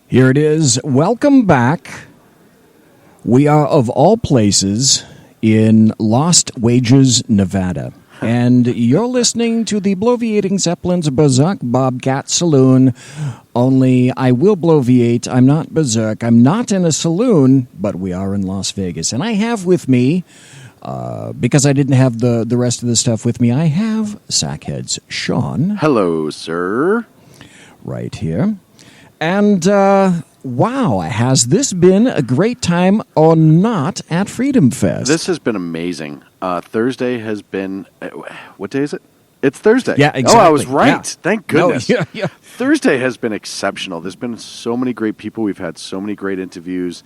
Here it is. Welcome back. We are, of all places, in Lost Wages, Nevada. And you're listening to the Bloviating Zeppelin's Berserk Bobcat Saloon. Only I will bloviate. I'm not Berserk. I'm not in a saloon, but we are in Las Vegas. And I have with me, because I didn't have the rest of the stuff with me, I have Sackhead's Sean. Hello, sir. Right here. And, wow, has this been a great time or not at Freedom Fest? This has been amazing. Thursday has been, what day is it? It's Thursday. Yeah, exactly. Oh, I was right. Yeah. Thank goodness. No, yeah. Thursday has been exceptional. There's been so many great people. We've had so many great interviews.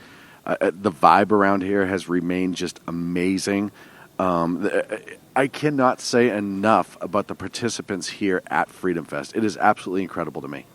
The vibe around here has remained just amazing. I cannot say enough about the participants here at Freedom Fest. It is absolutely incredible to me.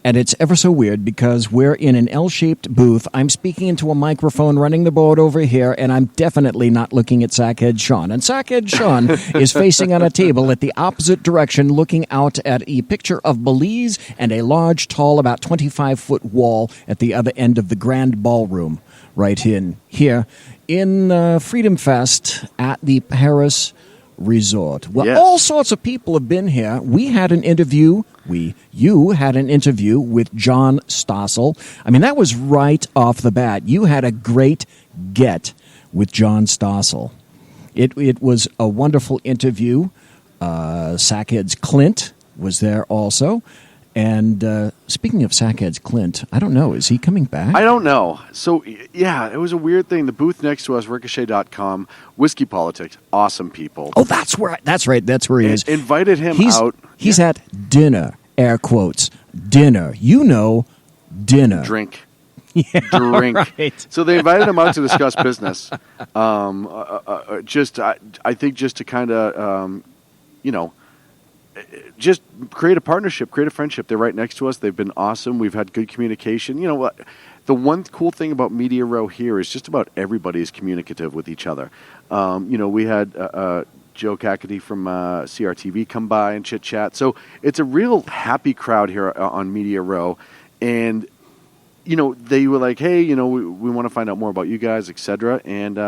And it's ever so weird because we're in an L-shaped booth. I'm speaking into a microphone running the board over here, and I'm definitely not looking at Sackhead Sean. And Sackhead Sean is facing on a table at the opposite direction, looking out at a picture of Belize and a large, tall, about 25-foot wall at the other end of the grand ballroom right in here in Freedom Fest at the Paris Resort. Well, yes. All sorts of people have been here. You had an interview with John Stossel. I mean, that was right off the bat. You had a great get with John Stossel. It was a wonderful interview. Sackhead's Clint was there also. And speaking of Sackhead's Clint, I don't know, is he coming back? I don't know. So, yeah, it was a weird thing. The booth next to us, Ricochet.com, Whiskey Politics, awesome people. Oh, that's right. That's where he is. Invited him out. He's at dinner, air quotes, dinner. You know, dinner. Drink. Yeah, drink. Right. So they invited him out to discuss business. I think just to kind of, just create a partnership, create a friendship. They're right next to us. They've been awesome. We've had good communication. You know what? The one cool thing about Media Row here is just about everybody is communicative with each other. We had Joe Cackety from CRTV come by and chit-chat. So it's a real happy crowd here on Media Row. And, they were like, hey, we want to find out more about you guys, etc. And,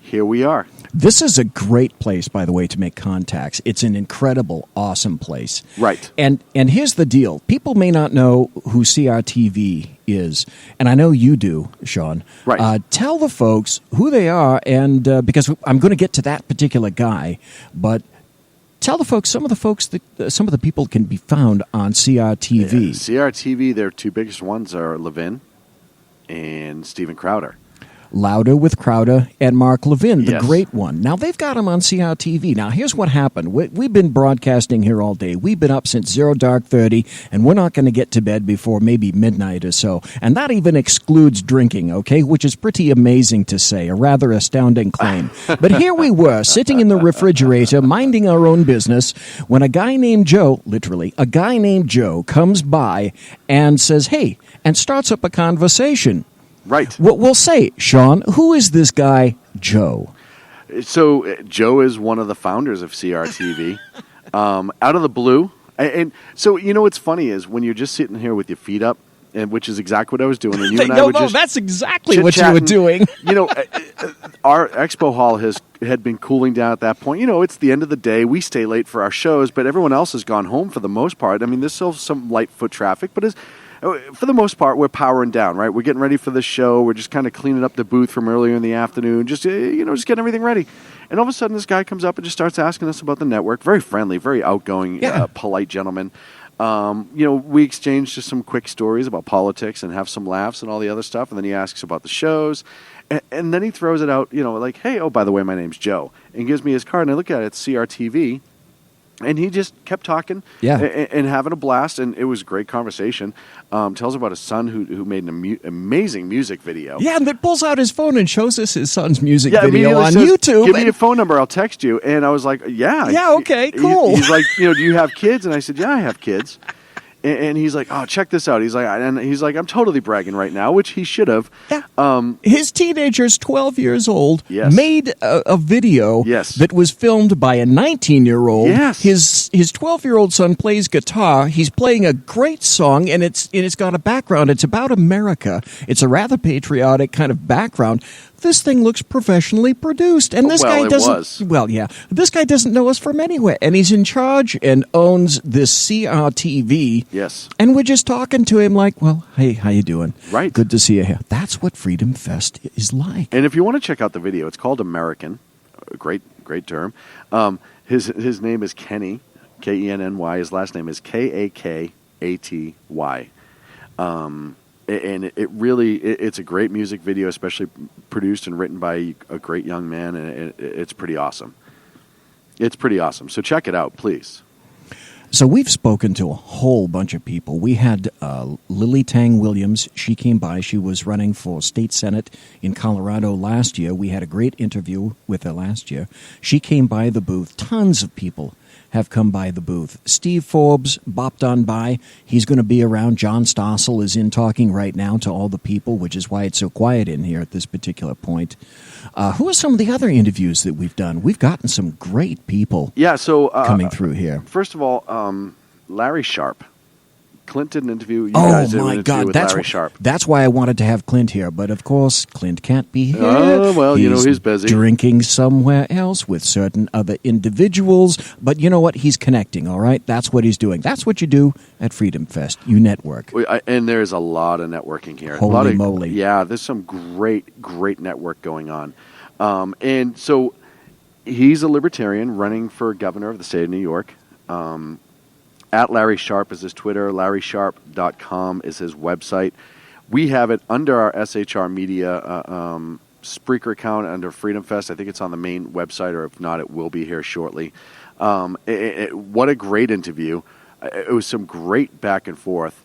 here we are. This is a great place, by the way, to make contacts. It's an incredible, awesome place. Right. And here's the deal. People may not know who CRTV is, and I know you do, Sean. Right. Tell the folks who they are, and because I'm going to get to that particular guy, but tell the folks, some of the people can be found on CRTV. Yeah, CRTV, their two biggest ones are Levin and Steven Crowder. Louder with Crowder and Mark Levin, the Yes. great one. Now, they've got him on CRTV. Now, here's what happened. We've been broadcasting here all day. We've been up since 0:30, and we're not going to get to bed before maybe midnight or so. And that even excludes drinking, okay, which is pretty amazing to say, a rather astounding claim. But here we were, sitting in the refrigerator, minding our own business, when a guy named Joe, literally, a guy named Joe comes by and says, hey, and starts up a conversation. Right. We'll say, Sean, who is this guy, Joe? So Joe is one of the founders of CRTV. Out of the blue. And so, what's funny is when you're just sitting here with your feet up, and which is exactly what I was doing. And you and I were just that's exactly what you were doing. Our expo hall had been cooling down at that point. It's the end of the day. We stay late for our shows, but everyone else has gone home for the most part. I mean, there's still some light foot traffic, but for the most part, we're powering down, right? We're getting ready for the show. We're just kind of cleaning up the booth from earlier in the afternoon, just just getting everything ready. And all of a sudden, this guy comes up and just starts asking us about the network. Very friendly, very outgoing, polite gentleman. We exchange just some quick stories about politics and have some laughs and all the other stuff. And then he asks about the shows. And then he throws it out, like, hey, oh, by the way, my name's Joe. And gives me his card. And I look at it, it's CRTV. And he just kept talking and having a blast, and it was a great conversation. Tells about his son who made an amazing music video. Yeah, and then pulls out his phone and shows us his son's music video on says, YouTube. Give me your phone number, I'll text you. And I was like, yeah. Yeah, okay, cool. He's like, do you have kids? And I said, yeah, I have kids. And he's like, oh, check this out. He's like, I'm totally bragging right now, which he should have. Yeah. His teenager's 12 years old. Yes. Made a video that was filmed by a 19-year-old. Yes. His 12-year-old son plays guitar. He's playing a great song, and it's got a background. It's about America. It's a rather patriotic kind of background. This thing looks professionally produced, and this guy doesn't. Well, yeah, this guy doesn't know us from anywhere, and he's in charge and owns this CRTV. Yes, and we're just talking to him like, "Well, hey, how you doing? Right, good to see you here." That's what Freedom Fest is like. And if you want to check out the video, it's called American. Great term. His name is Kenny, Kenny. His last name is Kakaty. And it's a great music video, especially produced and written by a great young man, and it's pretty awesome. It's pretty awesome. So check it out, please. So we've spoken to a whole bunch of people. We had Lily Tang Williams. She came by. She was running for state senate in Colorado last year. We had a great interview with her last year. She came by the booth. Tons of people have come by the booth. Steve Forbes bopped on by. He's going to be around. John Stossel is in talking right now to all the people, which is why it's so quiet in here at this particular point. Who are some of the other interviews that we've done? We've gotten some great people coming through here. First of all, Larry Sharp. Clint did an interview. Oh, my God. With Larry Sharp. That's why I wanted to have Clint here. But, of course, Clint can't be here. Oh, well, he's busy. Drinking somewhere else with certain other individuals. But you know what? He's connecting, all right? That's what he's doing. That's what you do at Freedom Fest. You network. And there's a lot of networking here. Holy moly. Yeah, there's some great network going on. And so he's a libertarian running for governor of the state of New York. At Larry Sharp is his Twitter. LarrySharp.com is his website. We have it under our SHR Media Spreaker account under Freedom Fest. I think it's on the main website, or if not, it will be here shortly. What a great interview. It was some great back and forth.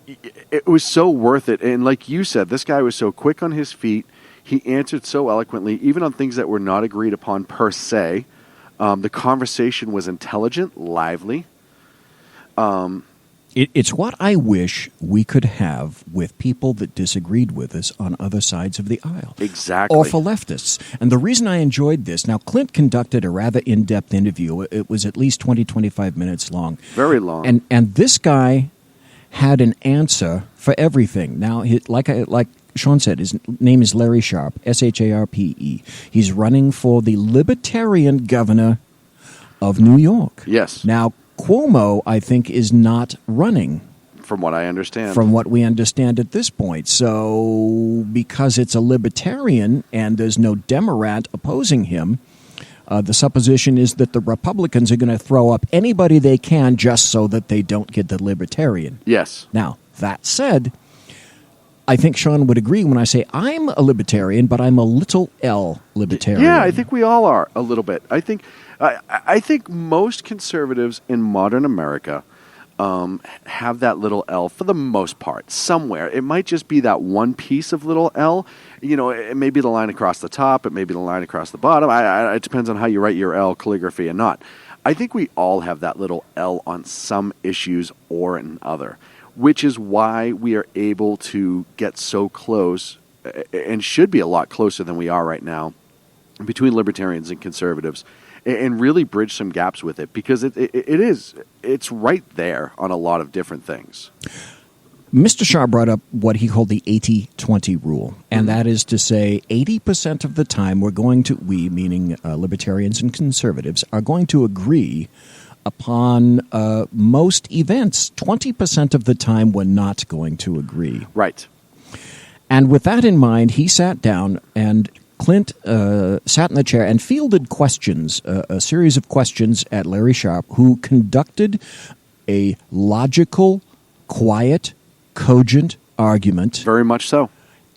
It was so worth it. And like you said, this guy was so quick on his feet. He answered so eloquently, even on things that were not agreed upon per se. The conversation was intelligent, lively. It's what I wish we could have with people that disagreed with us on other sides of the aisle. Exactly. Or for leftists. And the reason I enjoyed this, now Clint conducted a rather in-depth interview. It was at least 20, 25 minutes long. Very long. And this guy had an answer for everything. Now, like Sean said, his name is Larry Sharp, S-H-A-R-P-E. He's running for the Libertarian governor of New York. Yes. Now, Cuomo, I think, is not running. From what I understand. From what we understand at this point. So, because it's a Libertarian and there's no Democrat opposing him, the supposition is that the Republicans are going to throw up anybody they can just so that they don't get the Libertarian. Yes. Now, that said, I think Sean would agree when I say I'm a libertarian, but I'm a little L libertarian. Yeah, I think we all are a little bit. I think most conservatives in modern America have that little L for the most part somewhere. It might just be that one piece of little L. It may be the line across the top. It may be the line across the bottom. It depends on how you write your L, calligraphy and not. I think we all have that little L on some issues or another, which is why we are able to get so close and should be a lot closer than we are right now between libertarians and conservatives and really bridge some gaps with it because it's right there on a lot of different things. Mr. Shah brought up what he called the 80-20 rule, and that is to say 80% of the time we, meaning libertarians and conservatives, are going to agree upon most events. 20% of the time, we're not going to agree. Right. And with that in mind, he sat down, and Clint sat in the chair and fielded questions, a series of questions at Larry Sharpe, who conducted a logical, quiet, cogent argument. Very much so.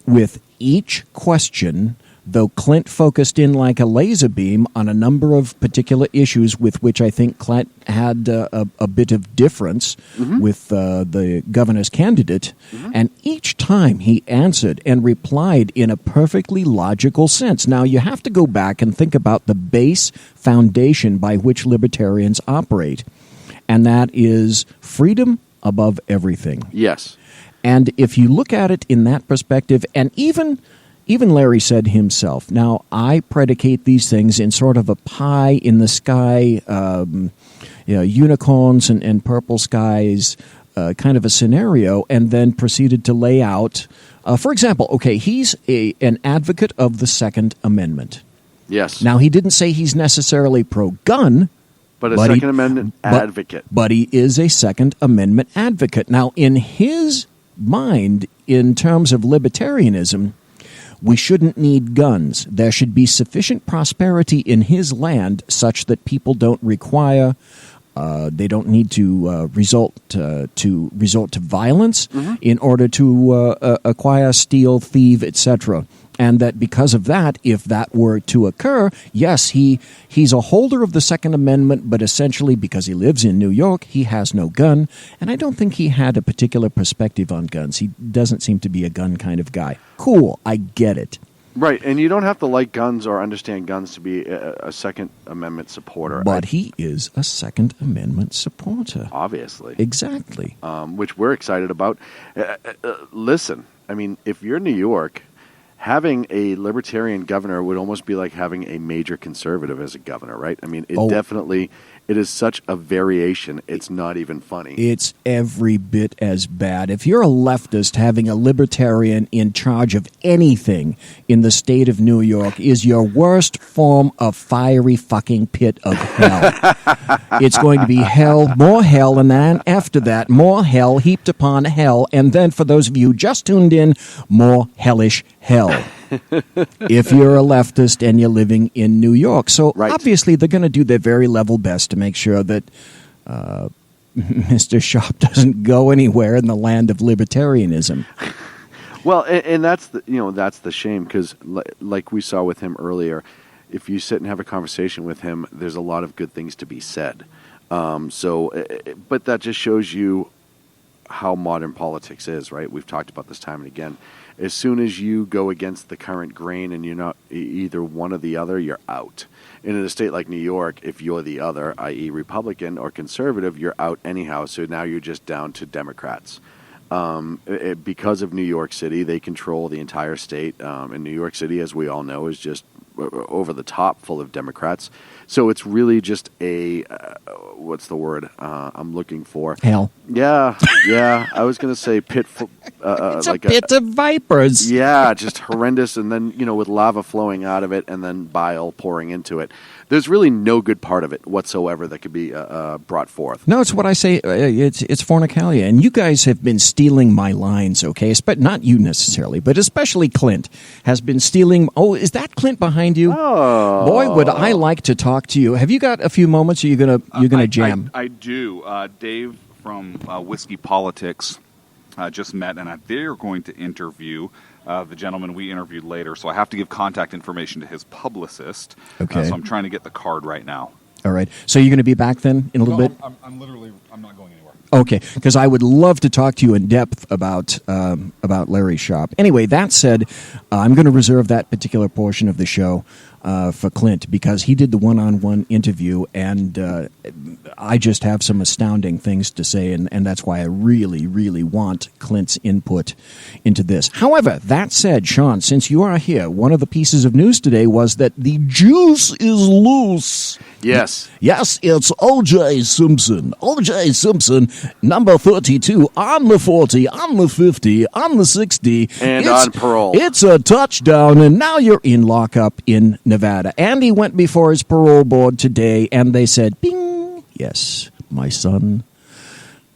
With each question, though Clint focused in like a laser beam on a number of particular issues with which I think Clint had a bit of difference with the governor's candidate, and each time he answered and replied in a perfectly logical sense. Now, you have to go back and think about the base foundation by which libertarians operate, and that is freedom above everything. Yes. And if you look at it in that perspective, and even Larry said himself, now I predicate these things in sort of a pie in the sky, unicorns and purple skies kind of a scenario, and then proceeded to lay out, for example, okay, he's an advocate of the Second Amendment. Yes. Now, he didn't say he's necessarily pro-gun, but a Second Amendment advocate. But he is a Second Amendment advocate. Now, in his mind, in terms of libertarianism, we shouldn't need guns. There should be sufficient prosperity in his land such that people don't require, they don't need to resort to violence in order to acquire, steal, thieve, etc. And that because of that, if that were to occur, yes, he's a holder of the Second Amendment, but essentially because he lives in New York, he has no gun. And I don't think he had a particular perspective on guns. He doesn't seem to be a gun kind of guy. Cool, I get it. Right, and you don't have to like guns or understand guns to be a Second Amendment supporter. But he is a Second Amendment supporter. Obviously. Exactly. Which we're excited about. Listen, I mean, if you're New York, having a libertarian governor would almost be like having a major conservative as a governor, right? I mean, it is such a variation, it's not even funny. It's every bit as bad. If you're a leftist, having a libertarian in charge of anything in the state of New York is your worst form of fiery fucking pit of hell. It's going to be hell, more hell, and then after that, more hell heaped upon hell, and then for those of you who just tuned in, more hellish hell. If you're a leftist and you're living in New York. So obviously they're going to do their very level best to make sure that Mr. Sharpe doesn't go anywhere in the land of libertarianism. Well, and that's the shame, because like we saw with him earlier, if you sit and have a conversation with him, there's a lot of good things to be said. But that just shows you how modern politics is, right? We've talked about this time and again. As soon as you go against the current grain and you're not either one or the other, you're out. And in a state like New York, if you're the other, i.e. Republican or conservative, you're out anyhow. So now you're just down to Democrats. Because of New York City, they control the entire state. And New York City, as we all know, is just over the top full of Democrats. So it's really just a, what's the word I'm looking for? Hell. Yeah. I was going to say pit. It's like a pit of vipers. Yeah, just horrendous. And then, with lava flowing out of it and then bile pouring into it. There's really no good part of it whatsoever that could be brought forth. No, it's what I say. It's fornicalia. And you guys have been stealing my lines, okay? But not you necessarily, but especially Clint has been stealing. Oh, is that Clint behind you? Oh. Boy, would I like to talk to you. Have you got a few moments, or you're gonna jam? I do. Dave from Whiskey Politics just met, and they're going to interview the gentleman we interviewed later. So I have to give contact information to his publicist. Okay. So I'm trying to get the card right now. All right. So you're going to be back then in a little bit? I'm not going anywhere. Okay, because I would love to talk to you in depth about Larry Sharpe. Anyway, that said, I'm going to reserve that particular portion of the show for Clint, because he did the one-on-one interview, and I just have some astounding things to say, and that's why I really, really want Clint's input into this. However, that said, Sean, since you are here, one of the pieces of news today was that the juice is loose. Yes. Yes, it's O.J. Simpson. O.J. Simpson, number 32, on the 40, on the 50, on the 60. And on parole. It's a touchdown, and now you're in lockup in Nevada. And he went before his parole board today, and they said, bing, Yes, my son,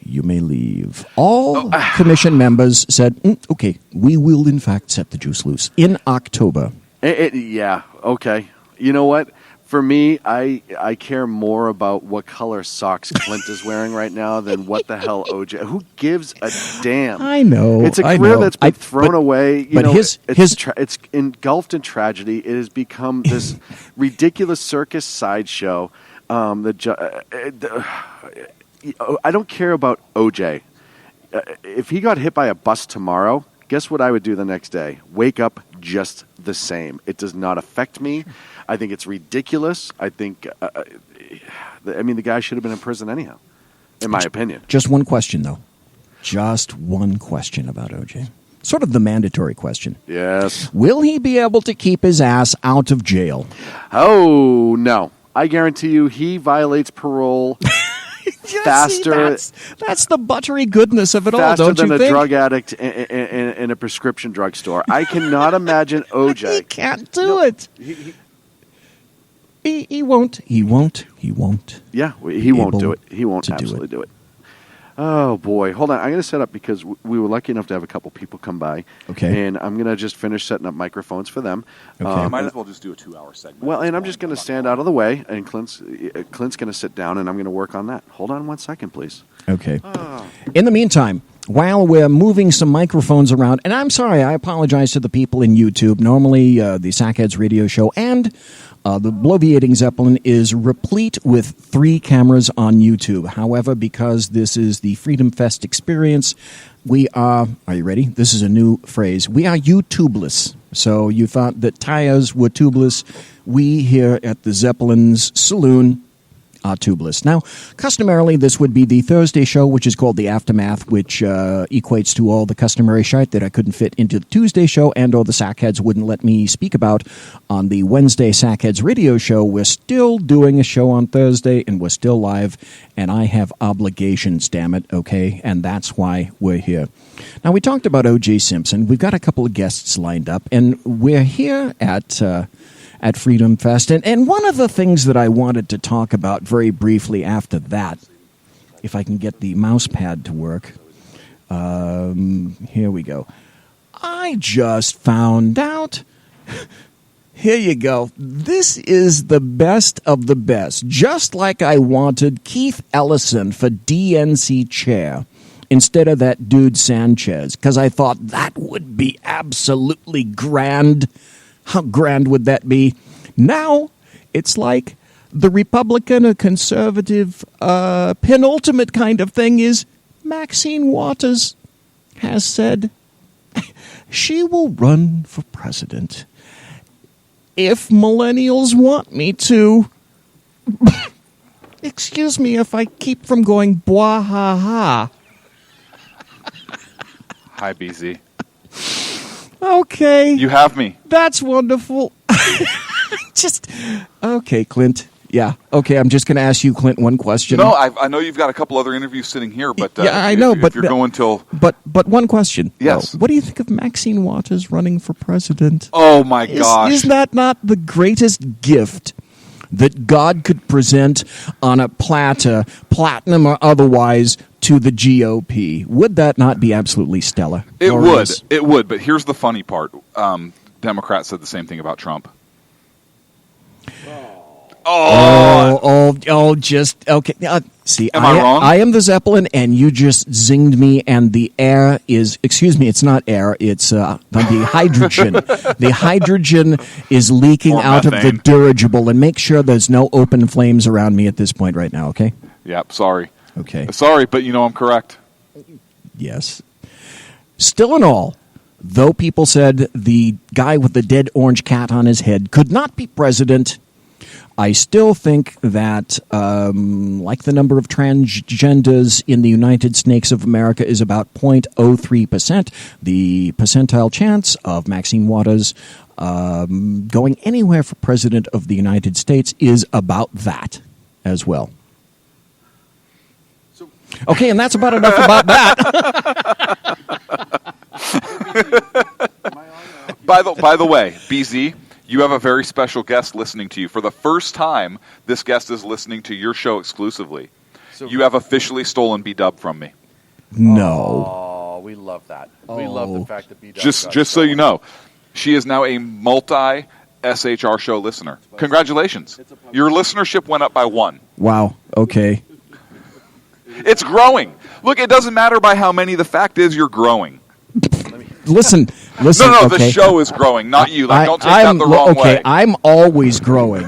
you may leave. All commission members said, okay, we will in fact set the juice loose in October. Yeah, okay. You know what? For me, I care more about what color socks Clint is wearing right now than what the hell OJ. Who gives a damn? I know. It's a career that's been thrown away. It's engulfed in tragedy. It has become this ridiculous circus sideshow. I don't care about OJ. If he got hit by a bus tomorrow, guess what I would do the next day? Wake up just the same. It does not affect me. I think it's ridiculous. I think, the guy should have been in prison anyhow, in my opinion. Just one question, though. Just one question about OJ. Sort of the mandatory question. Yes. Will he be able to keep his ass out of jail? Oh, no. I guarantee you he violates parole faster. See, that's the buttery goodness of it all, don't you think? Faster than a drug addict in a prescription drugstore. I cannot imagine OJ. He can't do it. He won't. He won't. Yeah, he won't do it. He won't absolutely do it. Oh, boy. Hold on. I'm going to set up because we were lucky enough to have a couple people come by. Okay. And I'm going to just finish setting up microphones for them. Okay. Might as well just do a 2-hour segment. Well, and I'm just going to stand out of the way, and Clint's going to sit down, and I'm going to work on that. Hold on 1 second, please. Okay. In the meantime, while we're moving some microphones around, and I'm sorry, I apologize to the people in YouTube. Normally, the Sackheads radio show and the Bloviating Zeppelin is replete with 3 cameras on YouTube. However, because this is the Freedom Fest experience, we are you ready? This is a new phrase. We are YouTubeless. So you thought that tires were tubeless. We here at the Zeppelin's Saloon are tubeless. Now, customarily, this would be the Thursday show, which is called the Aftermath, which equates to all the customary shite that I couldn't fit into the Tuesday show and or the Sackheads wouldn't let me speak about on the Wednesday Sackheads radio show. We're still doing a show on Thursday, and we're still live, and I have obligations, damn it, okay? And that's why we're here. Now, we talked about O.J. Simpson. We've got a couple of guests lined up, and we're here at Freedom Fest. And one of the things that I wanted to talk about very briefly after that, if I can get the mouse pad to work. Here we go. I just found out. Here you go. This is the best of the best. Just like I wanted Keith Ellison for DNC chair instead of that dude Sanchez, because I thought that would be absolutely grand. How grand would that be? Now, it's like the Republican or conservative penultimate kind of thing is Maxine Waters has said she will run for president if millennials want me to. Excuse me if I keep from going blah ha ha. Hi, BZ. Okay. You have me. That's wonderful. Okay, Clint. Yeah. Okay, I'm just going to ask you, Clint, one question. No, I know you've got a couple other interviews sitting here, but yeah, I know. If but you're going till but one question. Yes. What do you think of Maxine Waters running for president? Oh my gosh! Is that not the greatest gift that God could present on a platter, platinum or otherwise, to the GOP? Would that not be absolutely stellar? It would. It would. But here's the funny part. Democrats said the same thing about Trump. Just okay. See, am I wrong? I am the Zeppelin, and you just zinged me. And the air is, excuse me, it's not air. It's the hydrogen. The hydrogen is leaking Or out methane. of the dirigible. And make sure there's no open flames around me at this point right now. Okay. Yep. Sorry. Okay. Sorry, but I'm correct. Yes. Still in all, though people said the guy with the dead orange cat on his head could not be president, I still think that, like the number of transgenders in the United States of America is about 0.03%, the percentile chance of Maxine Waters going anywhere for president of the United States is about that as well. Okay, and that's about enough about that. By the way, BZ, You have a very special guest listening to you. For the first time, this guest is listening to your show exclusively. So You have officially stolen B-Dub from me. No. Oh, we love that. We love the fact that B-Dub Just so you know, she is now a multi-SHR show listener. Congratulations. Your listenership went up by 1. Wow. Okay. It's growing. Look, it doesn't matter by how many. The fact is you're growing. Listen. No, okay. the show is growing, not you. Don't take that the wrong way. Okay, I'm always growing.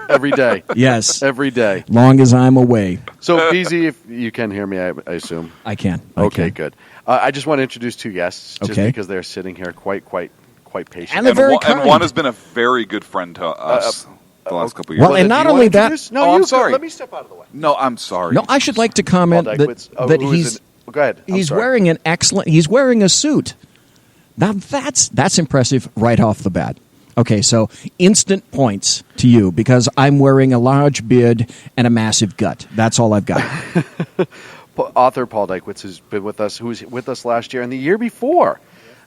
every day. Yes. Every day. Long as I'm away. So, BZ, if you can hear me, I assume. I can. Okay, good. I just want to introduce 2 guests, just Okay. because they're sitting here quite patient. And they're very kind. And one has been a very good friend to us the last couple of years. Well, and not Do you only want to that. introduce? No, Oh, I'm you sorry. Let me step out of the way. No, I'm sorry. No, I should like to comment Paul that, Dykewitz. that Who is he's it? Go ahead. I'm he's sorry. wearing an excellent. He's wearing a suit. Now that's impressive right off the bat. Okay, so instant points to you because I'm wearing a large beard and a massive gut. That's all I've got. Author Paul Dykewitz has been with us, who was with us last year and the year before,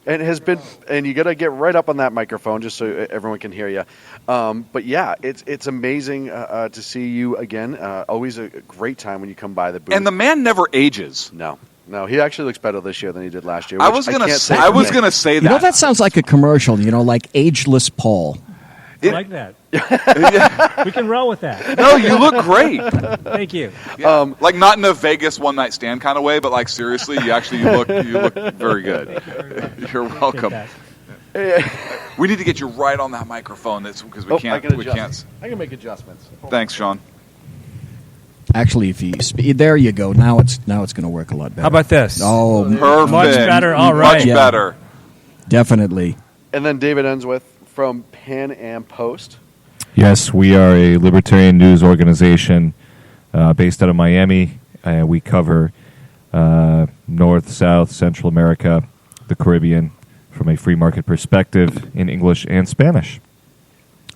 and has been. And you got to get right up on that microphone just so everyone can hear you. But yeah, it's amazing to see you again. Always a great time when you come by the booth. And the man never ages. No, he actually looks better this year than he did last year. I was gonna say that. You know, that sounds like a commercial. You know, like Ageless Paul. I like that. We can roll with that. No, you look great. Thank you. Yeah. Like not in a Vegas one night stand kind of way, but like seriously, you look very good. You're welcome. We need to get you right on that microphone. That's because we can't. I can make adjustments. Thanks, Sean. Actually, if you there you go. Now it's going to work a lot better. How about this? Oh, Perfect. Much better. All right. Much better. definitely. And then David Enswith from Pan Am Post. Yes, we are a libertarian news organization based out of Miami. We cover North, South, Central America, the Caribbean, from a free market perspective in English and Spanish.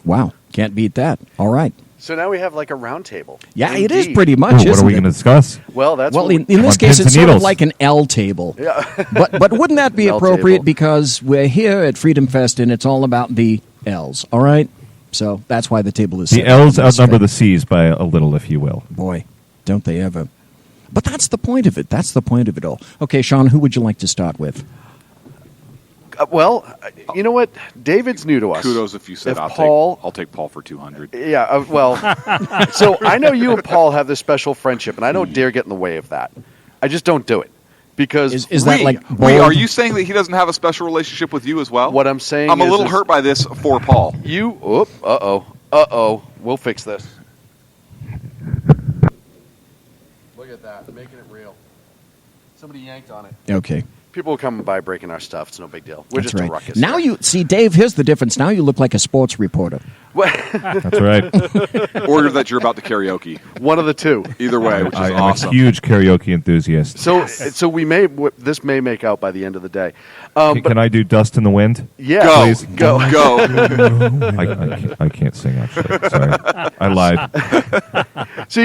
Wow, can't beat that. All right. So now we have like a round table. Yeah, Indeed. it is pretty much, What isn't are we it? going to discuss? Well, that's Well, what in this on case, pins it's and sort of needles. like an L table. Yeah. But wouldn't that be L appropriate table. because we're here at Freedom Fest and it's all about the L's, all right? So that's why the table is The set L's up in this outnumber way. the C's by a little, if you will. Boy, don't they ever. But that's the point of it. That's the point of it all. Okay, Sean, who would you like to start with? You know what? David's new to us. Kudos if you said If I'll take Paul for 200. Yeah, so I know you and Paul have this special friendship, and I don't dare get in the way of that. I just don't do it. Because Is that like Wait, bold? are you saying that he doesn't have a special relationship with you as well? what I'm saying I'm a is- little hurt by this for Paul. We'll fix this. Look at that, making it real. Somebody yanked on it. Okay. People will come by breaking our stuff. It's no big deal. We're That's just right. a ruckus. Now here. you see, Dave, here's the difference. Now you look like a sports reporter. That's right. Or that you're about to karaoke. One of the two. Either way, which is I am awesome. a huge karaoke enthusiast. So this may make out by the end of the day. Can I do Dust in the Wind? Yeah, Go, please. go. I can't sing, actually. Sorry. I lied. So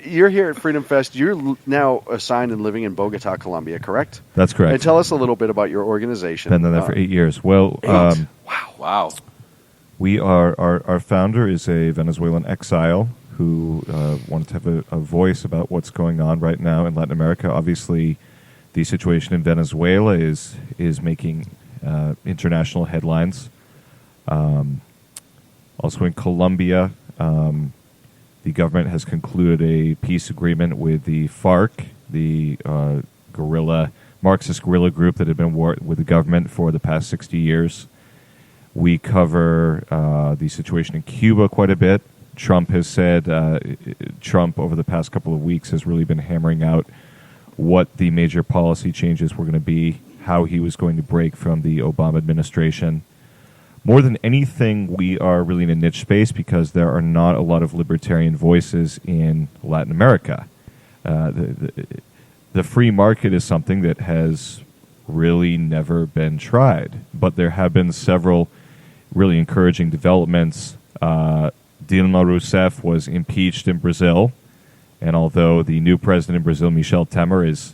you're here at Freedom Fest. You're now assigned and living in Bogota, Colombia, correct? That's correct. And tell us a little bit about your organization. Been there for 8 years. Well, 8. Wow. we are our founder is a Venezuelan exile who wanted to have a voice about what's going on right now in Latin America. Obviously, the situation in Venezuela is making international headlines. Also in Colombia, the government has concluded a peace agreement with the FARC, the Marxist guerrilla group that had been with the government for the past 60 years. We cover the situation in Cuba quite a bit. Trump has said, Trump over the past couple of weeks has really been hammering out what the major policy changes were going to be, how he was going to break from the Obama administration. More than anything, we are really in a niche space because there are not a lot of libertarian voices in Latin America. The free market is something that has really never been tried, but there have been several really encouraging developments. Dilma Rousseff was impeached in Brazil, and although the new president in Brazil, Michel Temer,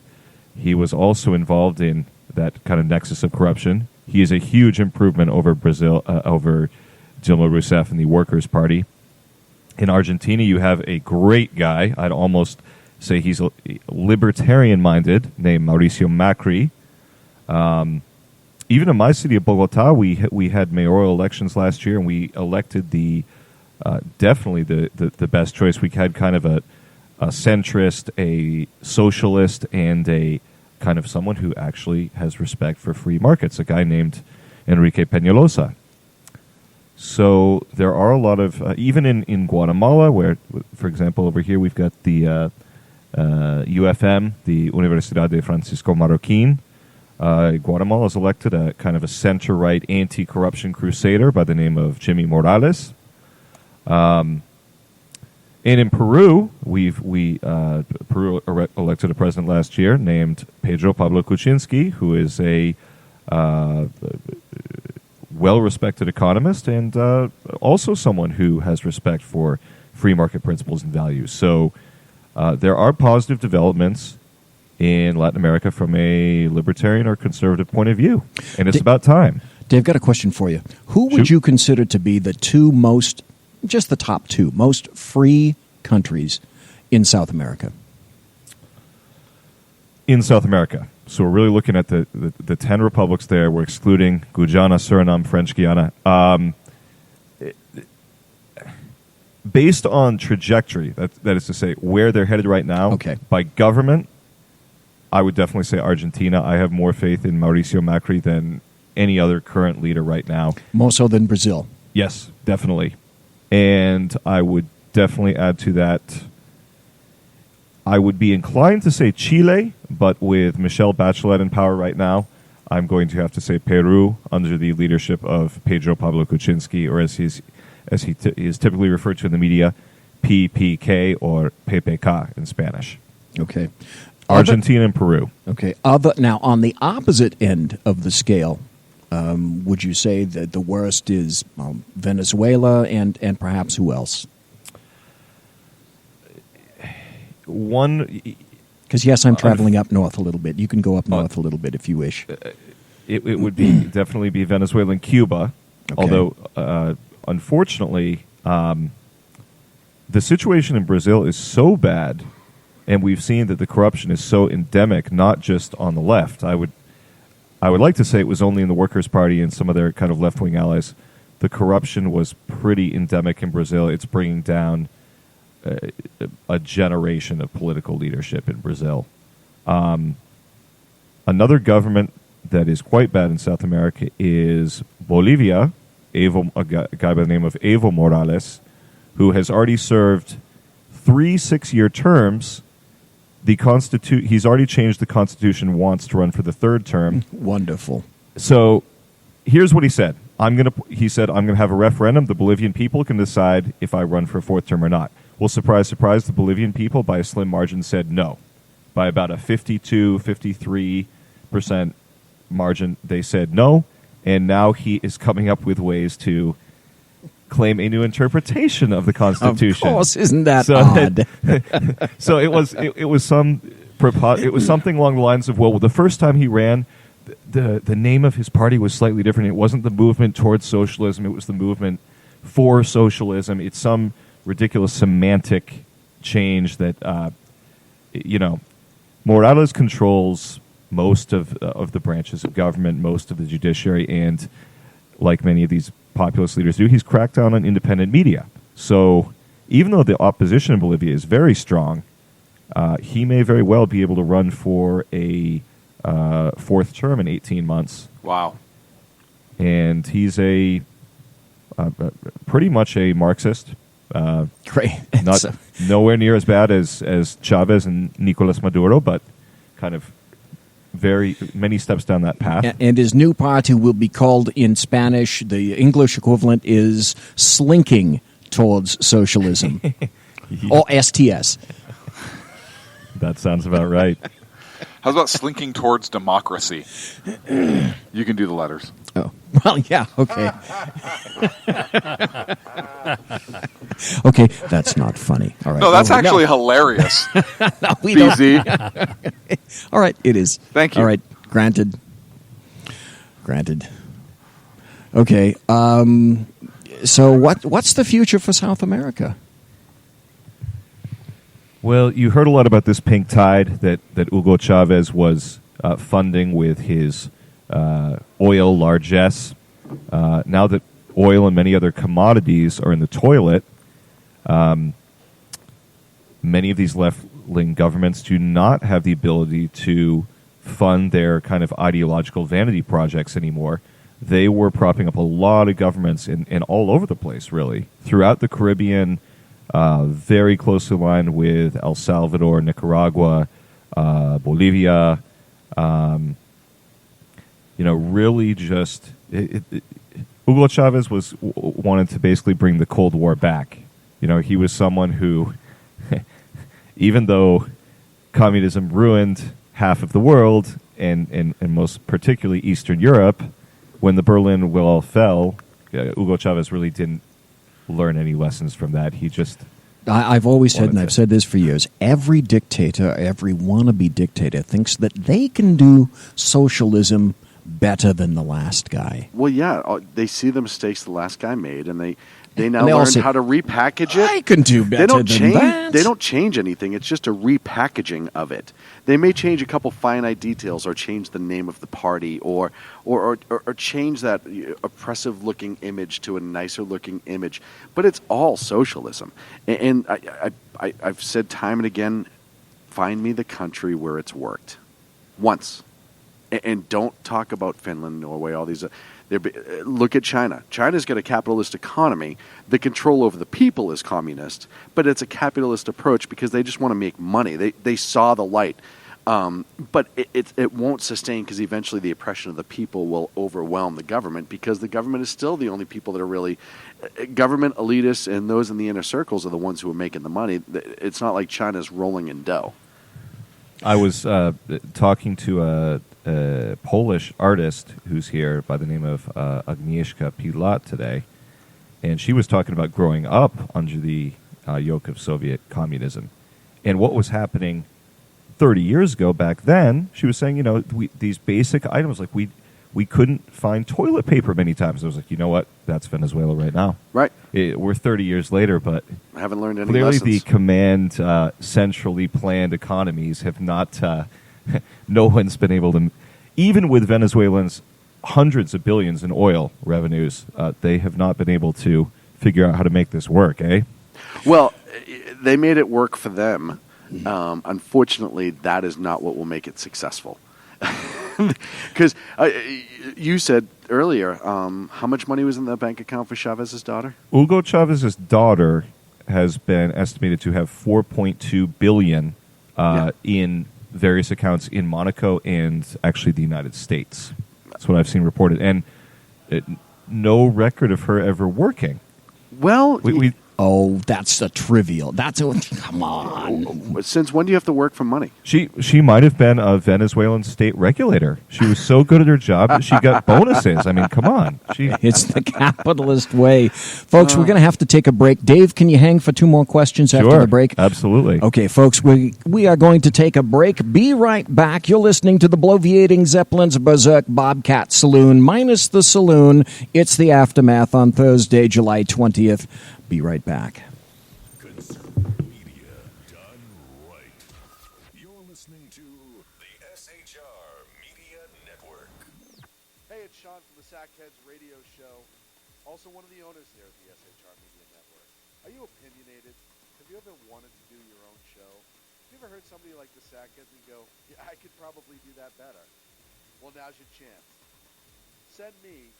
he was also involved in that kind of nexus of corruption. He is a huge improvement over Brazil, over Dilma Rousseff and the Workers' Party. In Argentina, you have a great guy. I'd almost say he's libertarian-minded, named Mauricio Macri. Even in my city of Bogota, we had mayoral elections last year, and we elected definitely the best choice. We had kind of a centrist, a socialist, and a kind of someone who actually has respect for free markets, a guy named Enrique Peñalosa. So there are a lot of, even in Guatemala, where, for example, over here we've got the UFM, the Universidad de Francisco Marroquín. Guatemala has elected a kind of a center-right anti-corruption crusader by the name of Jimmy Morales. And in Peru, Peru elected a president last year named Pedro Pablo Kuczynski, who is a well-respected economist and also someone who has respect for free market principles and values. So there are positive developments in Latin America from a libertarian or conservative point of view, and it's about time. Dave, got a question for you. Who would you consider to be the the top two most free countries in South America? In South America. So we're really looking at the 10 republics there. We're excluding Guyana, Suriname, French Guiana. Based on trajectory, that is to say, where they're headed right now, by government, I would definitely say Argentina. I have more faith in Mauricio Macri than any other current leader right now. More so than Brazil? Yes, definitely. And I would definitely add to that, I would be inclined to say Chile, but with Michelle Bachelet in power right now, I'm going to have to say Peru under the leadership of Pedro Pablo Kuczynski, or as he is typically referred to in the media, PPK or PPK in Spanish. Okay. Argentina and Peru. Okay. Now, on the opposite end of the scale, would you say that the worst is Venezuela and perhaps who else? Because, yes, I'm traveling up north a little bit. You can go up north a little bit if you wish. It would definitely be Venezuela and Cuba, although, unfortunately, the situation in Brazil is so bad, and we've seen that the corruption is so endemic, not just on the left. I would like to say it was only in the Workers' Party and some of their kind of left-wing allies. The corruption was pretty endemic in Brazil. It's bringing down a generation of political leadership in Brazil. Another government that is quite bad in South America is Bolivia, a guy by the name of Evo Morales, who has already served 3 6-year terms. He's already changed the constitution, wants to run for the 3rd term. Wonderful. So here's what he said. He said, I'm going to have a referendum. The Bolivian people can decide if I run for a 4th term or not. Well, surprise, surprise, the Bolivian people, by a slim margin, said no. By about a 52, 53% margin, they said no. And now he is coming up with ways to claim a new interpretation of the Constitution. Of course, isn't that odd? So it was something along the lines of, well, the first time he ran, the name of his party was slightly different. It wasn't the movement towards socialism; it was the movement for socialism. It's some ridiculous semantic change that Morales controls most of the branches of government, most of the judiciary, and like many of these populist leaders do, he's cracked down on independent media. So even though the opposition in Bolivia is very strong, he may very well be able to run for a 4th term in 18 months. Wow. And he's pretty much a Marxist. Great. Not nowhere near as bad as Chavez and Nicolas Maduro, but kind of very many steps down that path. And his new party will be called in Spanish, the English equivalent is Slinking Towards Socialism. Or STS. That sounds about right. How's about Slinking Towards Democracy? You can do the letters. Oh, well, yeah, okay. Okay, that's not funny. All right. No, that's actually hilarious. No, we BZ. don't. All right, it is. Thank you. All right, granted. Okay. So what's the future for South America? Well, you heard a lot about this pink tide that Hugo Chavez was funding with his oil largesse. Now that oil and many other commodities are in the toilet, many of these left-wing governments do not have the ability to fund their kind of ideological vanity projects anymore. They were propping up a lot of governments in all over the place, really, throughout the Caribbean, very closely aligned with El Salvador, Nicaragua, Bolivia. Really just Hugo Chavez wanted to basically bring the Cold War back. He was someone who, even though communism ruined half of the world, and most particularly Eastern Europe, when the Berlin Wall fell, Hugo Chavez really didn't learn any lessons from that. He just... I've always said, and I've said this for years, every dictator, every wannabe dictator thinks that they can do socialism better than the last guy. Well, yeah, they see the mistakes the last guy made, and they now learn how to repackage it. I can do better than that. They don't change anything. It's just a repackaging of it. They may change a couple finite details, or change the name of the party, or change that oppressive-looking image to a nicer-looking image. But it's all socialism. And I've said time and again, find me the country where it's worked. Once. And don't talk about Finland, Norway, all these. Look at China. China's got a capitalist economy. The control over the people is communist, but it's a capitalist approach because they just want to make money. They saw the light. But it won't sustain because eventually the oppression of the people will overwhelm the government, because the government is still the only people that are really government elitists, and those in the inner circles are the ones who are making the money. It's not like China's rolling in dough. I was talking to a Polish artist who's here by the name of Agnieszka Pilat today, and she was talking about growing up under the yoke of Soviet communism and what was happening 30 years ago. Back then, she was saying, these basic items, like we couldn't find toilet paper many times. I was like, you know what? That's Venezuela right now. Right. We're 30 years later, but I haven't learned any clearly lessons. The command, centrally planned economies have not... no one's been able to... Even with Venezuelans' hundreds of billions in oil revenues, they have not been able to figure out how to make this work, eh? Well, they made it work for them. Unfortunately, that is not what will make it successful. Because you said earlier, how much money was in the bank account for Chavez's daughter? Hugo Chavez's daughter has been estimated to have $4.2 billion in various accounts in Monaco and actually the United States. That's what I've seen reported. And no record of her ever working. Well, oh, that's a trivial. Come on. Since when do you have to work for money? She might have been a Venezuelan state regulator. She was so good at her job that she got bonuses. I mean, come on. It's the capitalist way. Folks, we're going to have to take a break. Dave, can you hang for 2 more questions after the break? Absolutely. Okay, folks, we are going to take a break. Be right back. You're listening to the Bloviating Zeppelin's Berserk Bobcat Saloon, minus the saloon. It's the aftermath on Thursday, July 20th. Be right back. Media done right. You're listening to the SHR Media Network. Hey, it's Sean from the Sackheads Radio Show. Also one of the owners here at the SHR Media Network. Are you opinionated? Have you ever wanted to do your own show? Have you ever heard somebody like the Sackheads and go, yeah, I could probably do that better? Well, now's your chance. Send me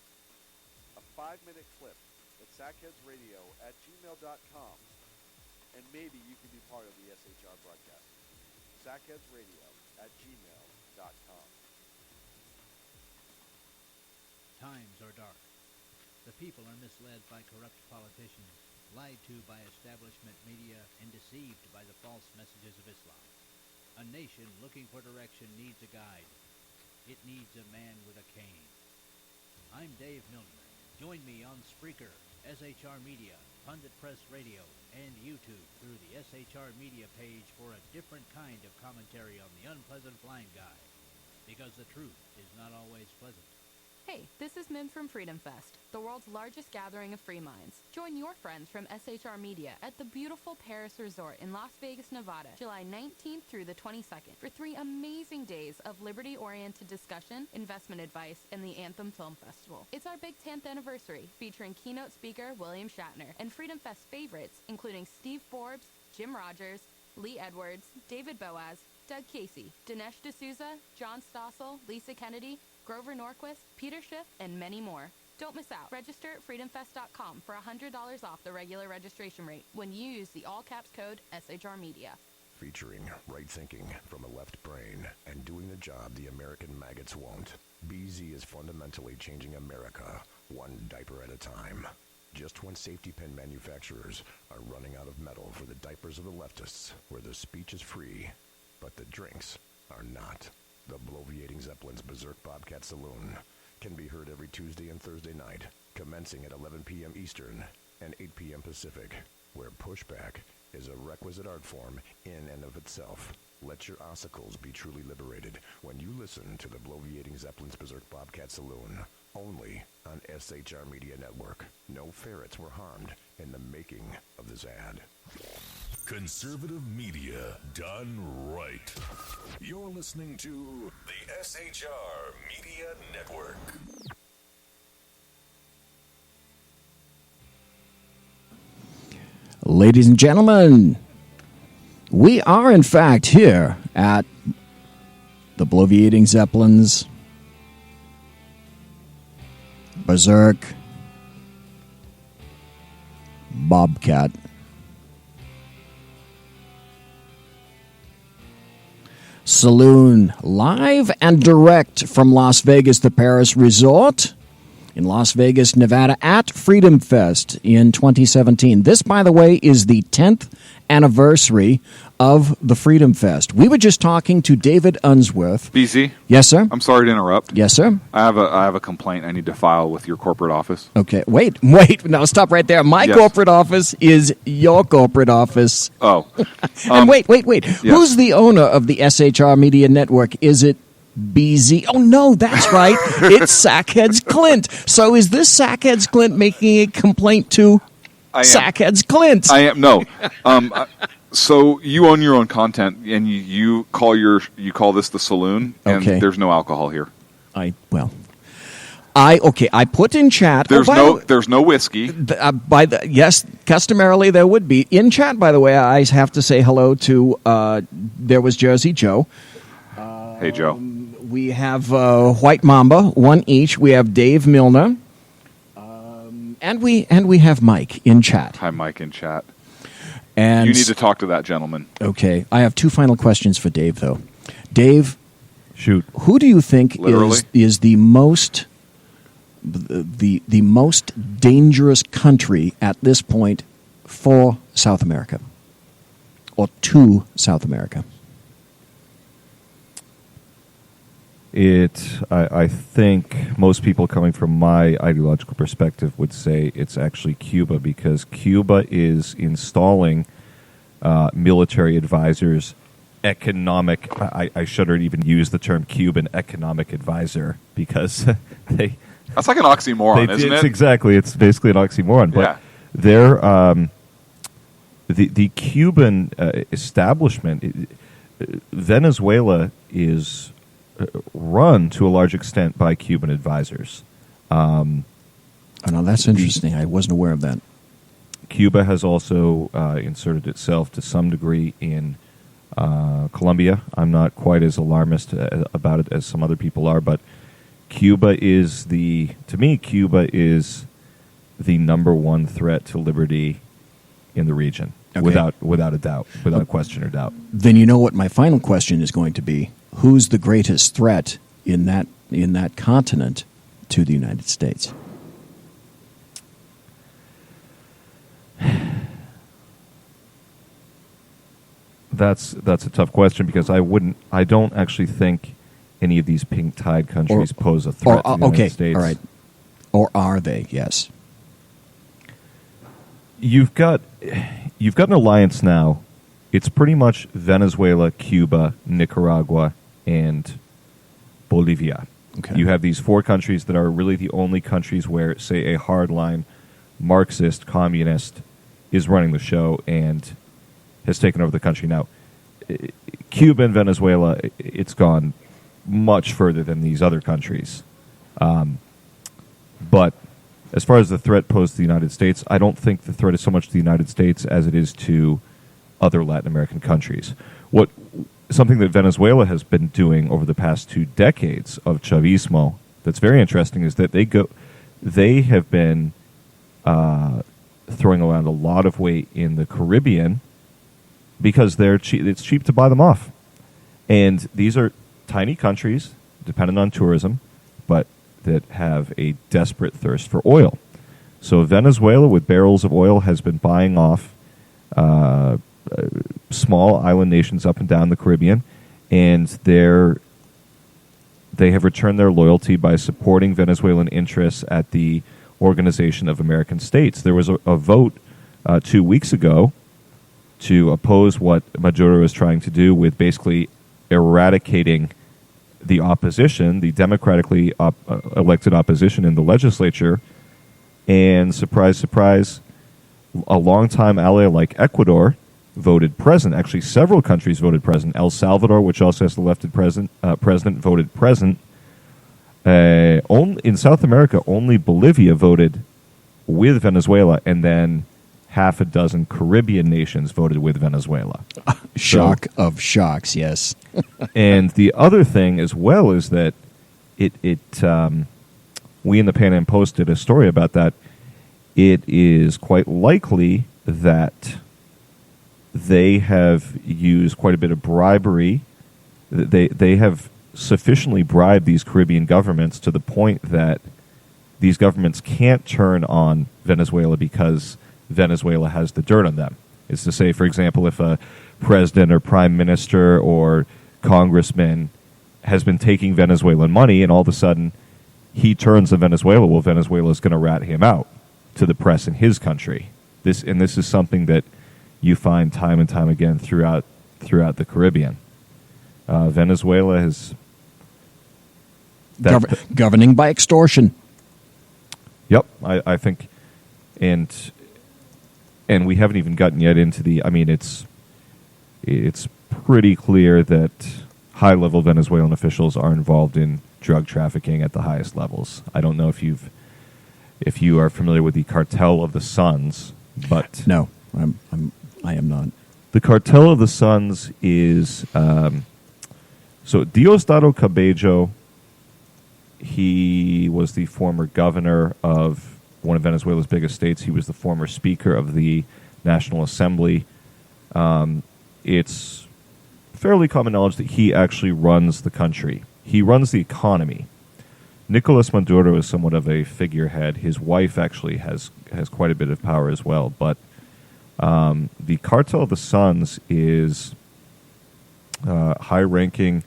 a 5-minute clip at sackheadsradio@gmail.com, and maybe you can be part of the SHR broadcast. sackheadsradio@gmail.com. Times are dark. The people are misled by corrupt politicians, lied to by establishment media, and deceived by the false messages of Islam. A nation looking for direction needs a guide. It needs a man with a cane. I'm Dave Milner. Join me on Spreaker, SHR Media, Pundit Press Radio, and YouTube through the SHR Media page for a different kind of commentary on the unpleasant blind guy. Because the truth is not always pleasant. Hey, this is Min from Freedom Fest, the world's largest gathering of free minds. Join your friends from SHR Media at the beautiful Paris Resort in Las Vegas, Nevada, July 19th through the 22nd for 3 amazing days of liberty-oriented discussion, investment advice, and the Anthem Film Festival. It's our big 10th anniversary, featuring keynote speaker William Shatner and Freedom Fest favorites, including Steve Forbes, Jim Rogers, Lee Edwards, David Boaz, Doug Casey, Dinesh D'Souza, John Stossel, Lisa Kennedy, Grover Norquist, Peter Schiff, and many more. Don't miss out. Register at freedomfest.com for $100 off the regular registration rate when you use the all-caps code SHR Media. Featuring right thinking from a left brain and doing the job the American maggots won't. BZ is fundamentally changing America one diaper at a time. Just when safety pin manufacturers are running out of metal for the diapers of the leftists, where the speech is free, but the drinks are not. The bloviating Zeppelin's Berserk Bobcat Saloon can be heard every Tuesday and Thursday night, commencing at 11 p.m. Eastern and 8 p.m. Pacific, where pushback is a requisite art form in and of itself. Let your ossicles be truly liberated when you listen to the bloviating Zeppelin's Berserk Bobcat Saloon, only on SHR Media Network. No ferrets were harmed in the making of this ad. Conservative media done right. You're listening to the SHR Media Network. Ladies and gentlemen, we are in fact here at the Bloviating Zeppelins Berserk Bobcat Saloon, live and direct from Las Vegas, the Paris Resort in Las Vegas, Nevada, at Freedom Fest in 2017. This, by the way, is the 10th anniversary of the Freedom Fest. We were just talking to David Unsworth. BZ? Yes, sir? I'm sorry to interrupt. Yes, sir? I have a complaint I need to file with your corporate office. Okay, wait. Now stop right there. My corporate office is your corporate office. Oh. And wait. Yes. Who's the owner of the SHR Media Network? Is it BZ? Oh, no, that's right. It's Sackheads Clint. So is this Sackheads Clint making a complaint to Sackheads Clint? I am. No. So you own your own content, and you call this the saloon, and there's no alcohol here. I put in chat. There's no whiskey. Yes, customarily there would be in chat. By the way, I have to say hello to. There was Jersey Joe. Hey Joe. We have White Mamba, one each. We have Dave Milner, and we have Mike in chat. Hi, Mike in chat. And you need to talk to that gentleman. Okay, I have 2 final questions for Dave, though. Dave, shoot. Who do you think is the most dangerous country at this point for South America, or to South America? I think most people coming from my ideological perspective would say it's actually Cuba, because Cuba is installing military advisors, economic. I shouldn't even use the term Cuban economic advisor, because that's like an oxymoron, isn't it? Exactly. It's basically an oxymoron. But they're the Cuban establishment. Venezuela is run to a large extent by Cuban advisors. Oh, no, that's interesting. I wasn't aware of that. Cuba has also inserted itself to some degree in Colombia. I'm not quite as alarmist about it as some other people are, but Cuba is the number one threat to liberty in the region, without a doubt, without question or doubt. Then you know what my final question is going to be. Who's the greatest threat in that continent to the United States? That's a tough question, because I don't actually think any of these pink tide countries pose a threat to the United States. All right. Or are they? Yes. You've got an alliance now. It's pretty much Venezuela, Cuba, Nicaragua, and Bolivia. Okay. You have these 4 countries that are really the only countries where, say, a hardline Marxist communist is running the show and has taken over the country. Now, Cuba and Venezuela, it's gone much further than these other countries. But as far as the threat posed to the United States, I don't think the threat is so much to the United States as it is to other Latin American countries. Something that Venezuela has been doing over the past 2 decades of Chavismo that's very interesting is that they have been throwing around a lot of weight in the Caribbean because it's cheap to buy them off. And these are tiny countries, dependent on tourism, but that have a desperate thirst for oil. So Venezuela, with barrels of oil, has been buying off small island nations up and down the Caribbean, and they have returned their loyalty by supporting Venezuelan interests at the Organization of American States. There was a vote 2 weeks ago to oppose what Maduro is trying to do with basically eradicating the opposition, the democratically elected opposition in the legislature. And surprise, surprise, a longtime ally like Ecuador voted present. Actually, several countries voted present. El Salvador, which also has the elected president, voted present. In South America, only Bolivia voted with Venezuela, and then half a dozen Caribbean nations voted with Venezuela. Shock of shocks, yes. And the other thing as well is that we in the Pan Am Post did a story about that. It is quite likely that they have used quite a bit of bribery. They have sufficiently bribed these Caribbean governments to the point that these governments can't turn on Venezuela because Venezuela has the dirt on them. It's to say, for example, if a president or prime minister or congressman has been taking Venezuelan money and all of a sudden he turns on Venezuela, well, Venezuela is going to rat him out to the press in his country. This is something that you find time and time again throughout the Caribbean. Venezuela has governing by extortion. Yep, I think, and we haven't even gotten yet into the. I mean, it's pretty clear that high-level Venezuelan officials are involved in drug trafficking at the highest levels. I don't know if you are familiar with the Cartel of the Suns, but no, I am not. The Cartel of the Suns is so Diosdado Cabello. He was the former governor of one of Venezuela's biggest states. He was the former Speaker of the National Assembly. It's fairly common knowledge that he actually runs the country. He runs the economy. Nicolas Maduro is somewhat of a figurehead. His wife actually has quite a bit of power as well. But the Cartel of the Suns is high-ranking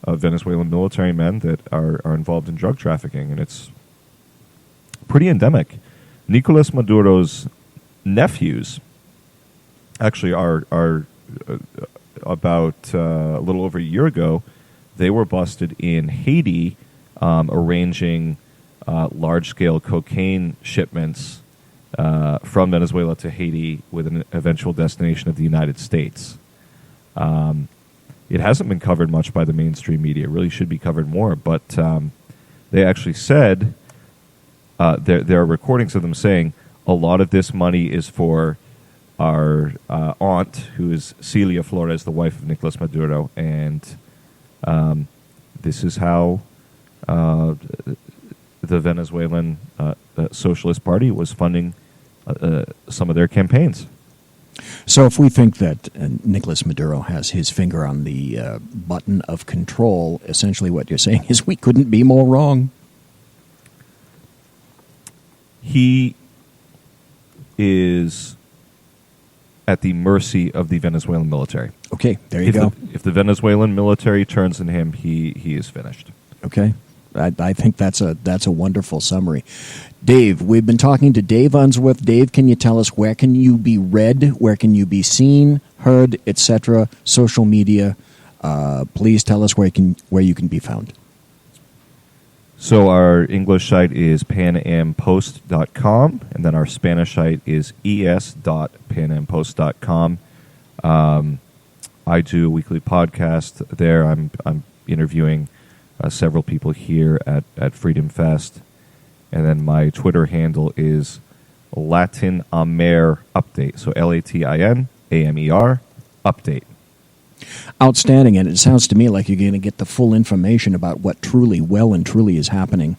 Venezuelan military men that are involved in drug trafficking, and it's pretty endemic. Nicolas Maduro's nephews actually are about a little over a year ago, they were busted in Haiti arranging large-scale cocaine shipments from Venezuela to Haiti with an eventual destination of the United States. It hasn't been covered much by the mainstream media. It really should be covered more. But they actually said, there are recordings of them saying, a lot of this money is for our aunt, who is Celia Flores, the wife of Nicolas Maduro. And this is how the Venezuelan Socialist Party was funding some of their campaigns. So if we think that Nicolas Maduro has his finger on the button of control, essentially what you're saying is we couldn't be more wrong. He is at the mercy of the Venezuelan military. Okay, there you go. If the Venezuelan military turns on him, he is finished. Okay. I think that's a wonderful summary. Dave, we've been talking to Dave Unsworth. Dave, can you tell us where can you be read, where can you be seen, heard, etc., social media? Please tell us where you can be found. So our English site is panampost.com, and then our Spanish site is es.panampost.com. I do a weekly podcast there. I'm interviewing several people here at Freedom Fest. And then my Twitter handle is Latin Amer Update. So LATINAMER Update. Outstanding, and it sounds to me like you're going to get the full information about what truly is happening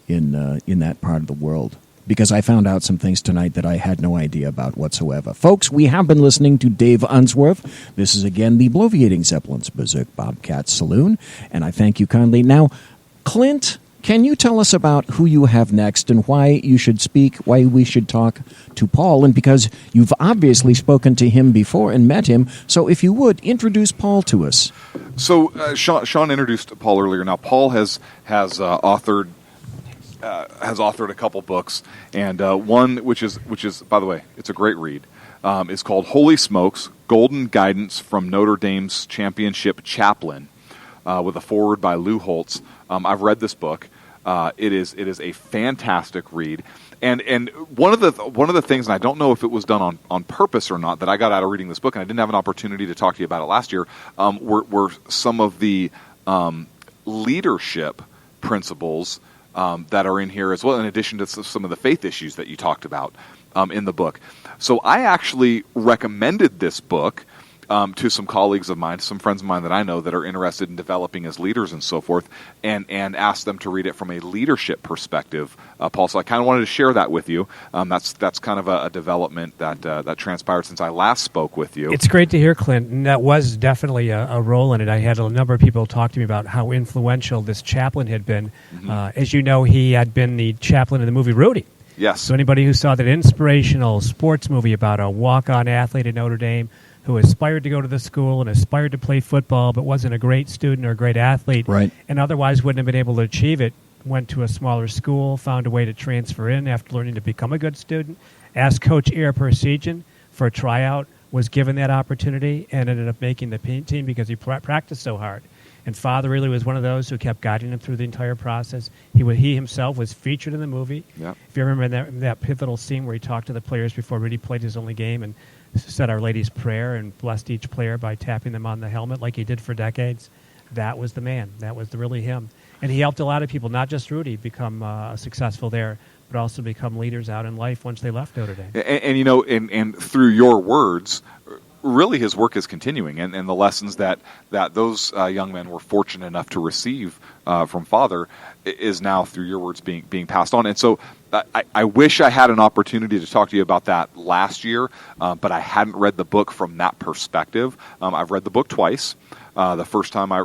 in that part of the world. Because I found out some things tonight that I had no idea about whatsoever. Folks, we have been listening to Dave Unsworth. This is again the Bloviating Zeppelin's Berserk Bobcat Saloon, and I thank you kindly. Now, Clint, can you tell us about who you have next and why you should speak, why we should talk to Paul? And because you've obviously spoken to him before and met him, so if you would, introduce Paul to us. So Sean introduced Paul earlier. Now, Paul has authored a couple books, and one which is by the way, it's a great read. It's called Holy Smokes: Golden Guidance from Notre Dame's Championship Chaplain, with a foreword by Lou Holtz. I've read this book. It is a fantastic read, and one of the things, and I don't know if it was done on purpose or not, that I got out of reading this book, and I didn't have an opportunity to talk to you about it last year, were some of the leadership principles that are in here as well, in addition to some of the faith issues that you talked about in the book. So I actually recommended this book to some colleagues of mine, some friends of mine that I know that are interested in developing as leaders and so forth, and asked them to read it from a leadership perspective, Paul. So I kind of wanted to share that with you. That's kind of a development that transpired since I last spoke with you. It's great to hear, Clint, and that was definitely a role in it. I had a number of people talk to me about how influential this chaplain had been. Mm-hmm. As you know, he had been the chaplain in the movie Rudy. Yes. So anybody who saw that inspirational sports movie about a walk-on athlete at Notre Dame who aspired to go to the school and aspired to play football but wasn't a great student or a great athlete, right, and otherwise wouldn't have been able to achieve it, went to a smaller school, found a way to transfer in after learning to become a good student, asked Coach Ira Persijan for a tryout, was given that opportunity, and ended up making the team because he practiced so hard. And Father really was one of those who kept guiding him through the entire process. He himself was featured in the movie. Yep. If you remember that pivotal scene where he talked to the players before Rudy played his only game and said Our Lady's Prayer and blessed each player by tapping them on the helmet like he did for decades, that was the man. That was really him. And he helped a lot of people, not just Rudy, become successful there, but also become leaders out in life once they left Notre Dame. And through your words, really his work is continuing, and the lessons that those young men were fortunate enough to receive from Father is now, through your words, being passed on. And so I wish I had an opportunity to talk to you about that last year, but I hadn't read the book from that perspective. I've read the book twice. The first time I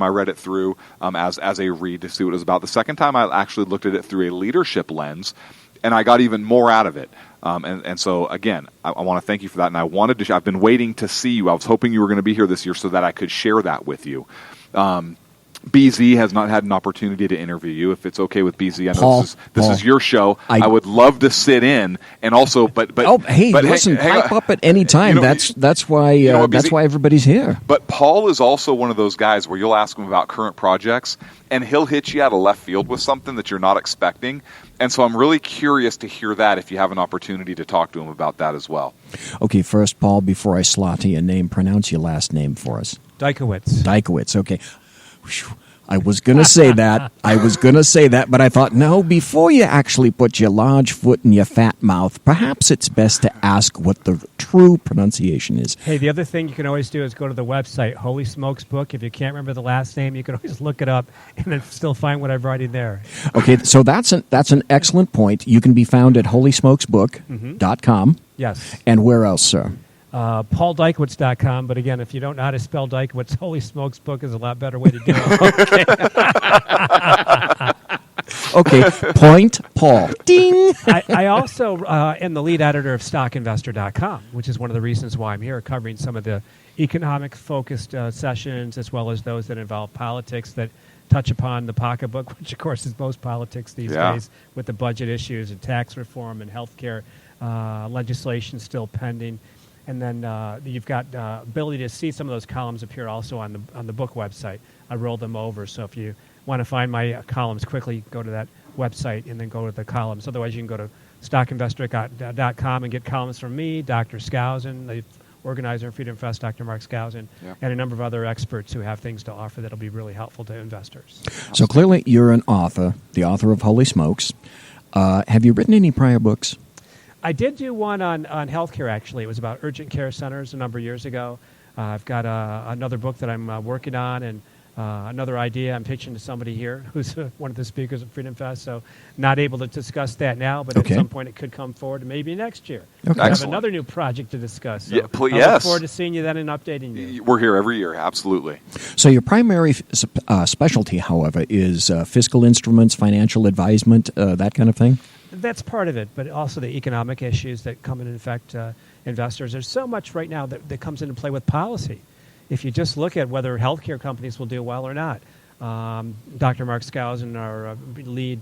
read it through as a read to see what it was about. The second time I actually looked at it through a leadership lens, and I got even more out of it. And so, again, I want to thank you for that. And I've been waiting to see you. I was hoping you were going to be here this year so that I could share that with you. BZ has not had an opportunity to interview you. If it's okay with BZ, I know Paul, this is your show. I would love to sit in, and also, but listen, pipe up at any time. That's why everybody's here. But Paul is also one of those guys where you'll ask him about current projects, and he'll hit you out of left field with something that you're not expecting. And so I'm really curious to hear that if you have an opportunity to talk to him about that as well. Okay, first, Paul, before I slaughter your name, pronounce your last name for us. Dykowitz, okay. Whew. I was going to say that. But I thought, no, before you actually put your large foot in your fat mouth, perhaps it's best to ask what the true pronunciation is. Hey, the other thing you can always do is go to the website, Holy Smokes Book. If you can't remember the last name, you can always look it up and then still find what I've writing there. Okay, so that's an excellent point. You can be found at holysmokesbook.com. Yes. And where else, sir? PaulDykowitz.com, but again, if you don't know how to spell Dykowitz, Holy Smokes Book is a lot better way to do it. Okay, point Paul. Ding! I also am the lead editor of StockInvestor.com, which is one of the reasons why I'm here, covering some of the economic-focused sessions as well as those that involve politics that touch upon the pocketbook, which, of course, is most politics these days with the budget issues and tax reform and health care legislation still pending. And then you've got ability to see some of those columns appear also on the book website. I roll them over, so if you want to find my columns quickly, go to that website and then go to the columns. Otherwise, you can go to stockinvestor.com and get columns from me, Dr. Skousen, the organizer of Freedom Fest, Dr. Mark Skousen, and a number of other experts who have things to offer that'll be really helpful to investors. So clearly you're an author, the author of Holy Smokes. Have you written any prior books? I did do one on healthcare, actually. It was about urgent care centers a number of years ago. I've got another book that I'm working on, and another idea I'm pitching to somebody here who's one of the speakers at Freedom Fest. So not able to discuss that now, but at some point it could come forward, maybe next year. Okay. I have another new project to discuss. So I look forward to seeing you then and updating you. We're here every year, absolutely. So your primary specialty, however, is fiscal instruments, financial advisement, that kind of thing? That's part of it, but also the economic issues that come and affect investors. There's so much right now that comes into play with policy. If you just look at whether healthcare companies will do well or not, Dr. Mark Skousen, our lead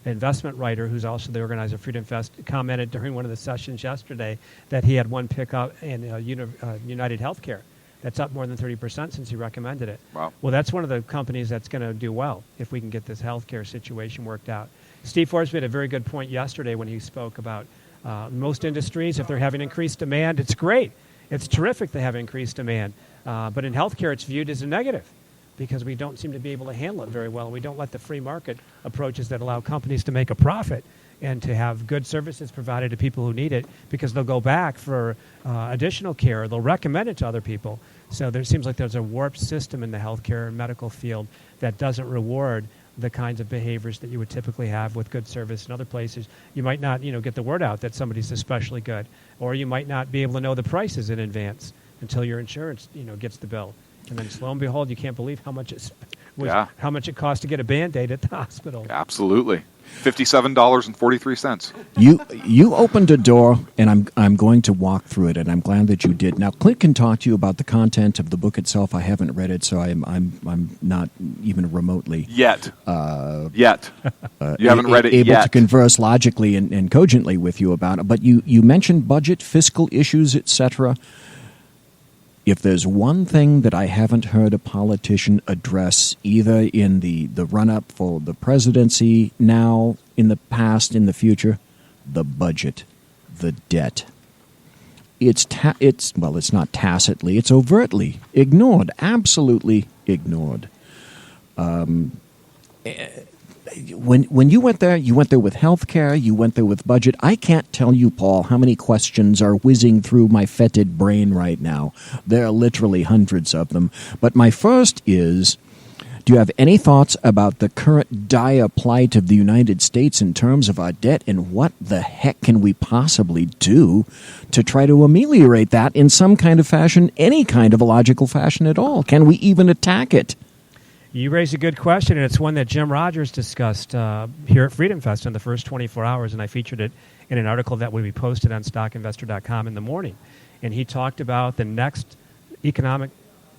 investment writer, who's also the organizer of Freedom Fest, commented during one of the sessions yesterday that he had one pickup in United Healthcare. That's up more than 30% since he recommended it. Wow. Well, that's one of the companies that's going to do well if we can get this healthcare situation worked out. Steve Forbes made a very good point yesterday when he spoke about most industries, if they're having increased demand, it's great. It's terrific to have increased demand. But in healthcare, it's viewed as a negative because we don't seem to be able to handle it very well. We don't let the free market approaches that allow companies to make a profit and to have good services provided to people who need it because they'll go back for additional care. They'll recommend it to other people. So there seems like there's a warped system in the healthcare and medical field that doesn't reward the kinds of behaviors that you would typically have with good service in other places. You might not, get the word out that somebody's especially good, or you might not be able to know the prices in advance until your insurance, gets the bill. And then slow and behold, you can't believe how much how much it costs to get a Band-Aid at the hospital. Absolutely. $57.43. You opened a door, and I'm going to walk through it, and I'm glad that you did. Now, Clint can talk to you about the content of the book itself. I haven't read it, so I'm not even remotely Yet. You haven't read it able yet. to converse logically and cogently with you about it. But you mentioned budget, fiscal issues, etc. If there's one thing that I haven't heard a politician address, either in the run-up for the presidency, now, in the past, in the future, the budget, the debt. It's not tacitly, it's overtly ignored, absolutely ignored. When you went there with healthcare, you went there with budget. I can't tell you, Paul, how many questions are whizzing through my fetid brain right now. There are literally hundreds of them. But my first is, do you have any thoughts about the current dire plight of the United States in terms of our debt, and what the heck can we possibly do to try to ameliorate that in some kind of fashion, any kind of a logical fashion at all? Can we even attack it? You raise a good question, and it's one that Jim Rogers discussed here at Freedom Fest in the first 24 hours, and I featured it in an article that will be posted on stockinvestor.com in the morning. And he talked about the next economic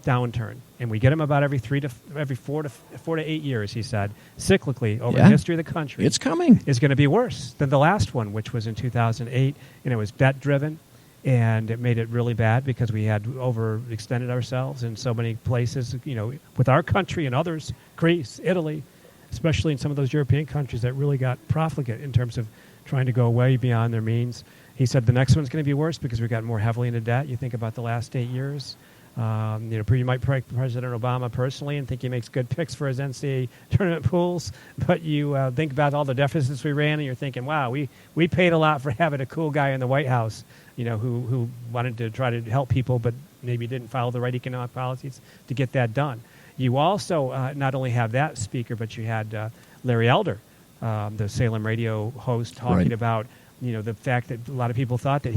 downturn, and we get them about every 4 to 8 years, he said, cyclically over the history of the country. It's coming. Is going to be worse than the last one, which was in 2008, and it was debt-driven. And it made it really bad because we had overextended ourselves in so many places, with our country and others, Greece, Italy, especially in some of those European countries that really got profligate in terms of trying to go way beyond their means. He said the next one's going to be worse because we got more heavily into debt. You think about the last 8 years. You might pray President Obama personally and think he makes good picks for his NCAA tournament pools, but you think about all the deficits we ran, and you're thinking, wow, we paid a lot for having a cool guy in the White House, who wanted to try to help people, but maybe didn't follow the right economic policies to get that done. You also not only have that speaker, but you had Larry Elder, the Salem radio host, talking about the fact that a lot of people thought that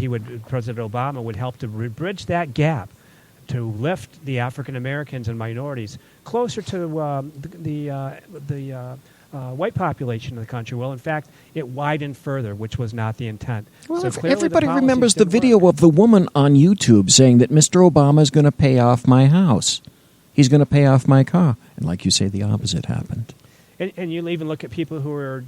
President Obama would help to bridge that gap to lift the African Americans and minorities closer to the white population of the country. Well, in fact, it widened further, which was not the intent. Well, so if everybody the remembers the video work. of the woman on YouTube saying that Mr. Obama is going to pay off my house. He's going to pay off my car. And like you say, the opposite happened. And you'll even look at people who are,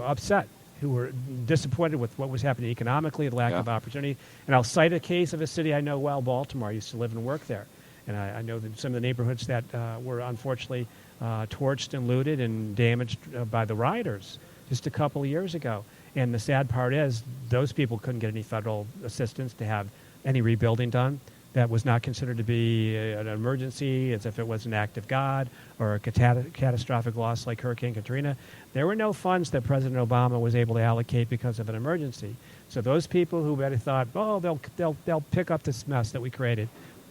upset, who were disappointed with what was happening economically, the lack of opportunity. And I'll cite a case of a city I know well, Baltimore. I used to live and work there. And I know that some of the neighborhoods that were unfortunately torched and looted and damaged by the rioters just a couple of years ago. And the sad part is those people couldn't get any federal assistance to have any rebuilding done. That was not considered to be an emergency, as if it was an act of God or a catastrophic loss like Hurricane Katrina. There were no funds that President Obama was able to allocate because of an emergency. So those people who had thought, oh, they'll pick up this mess that we created,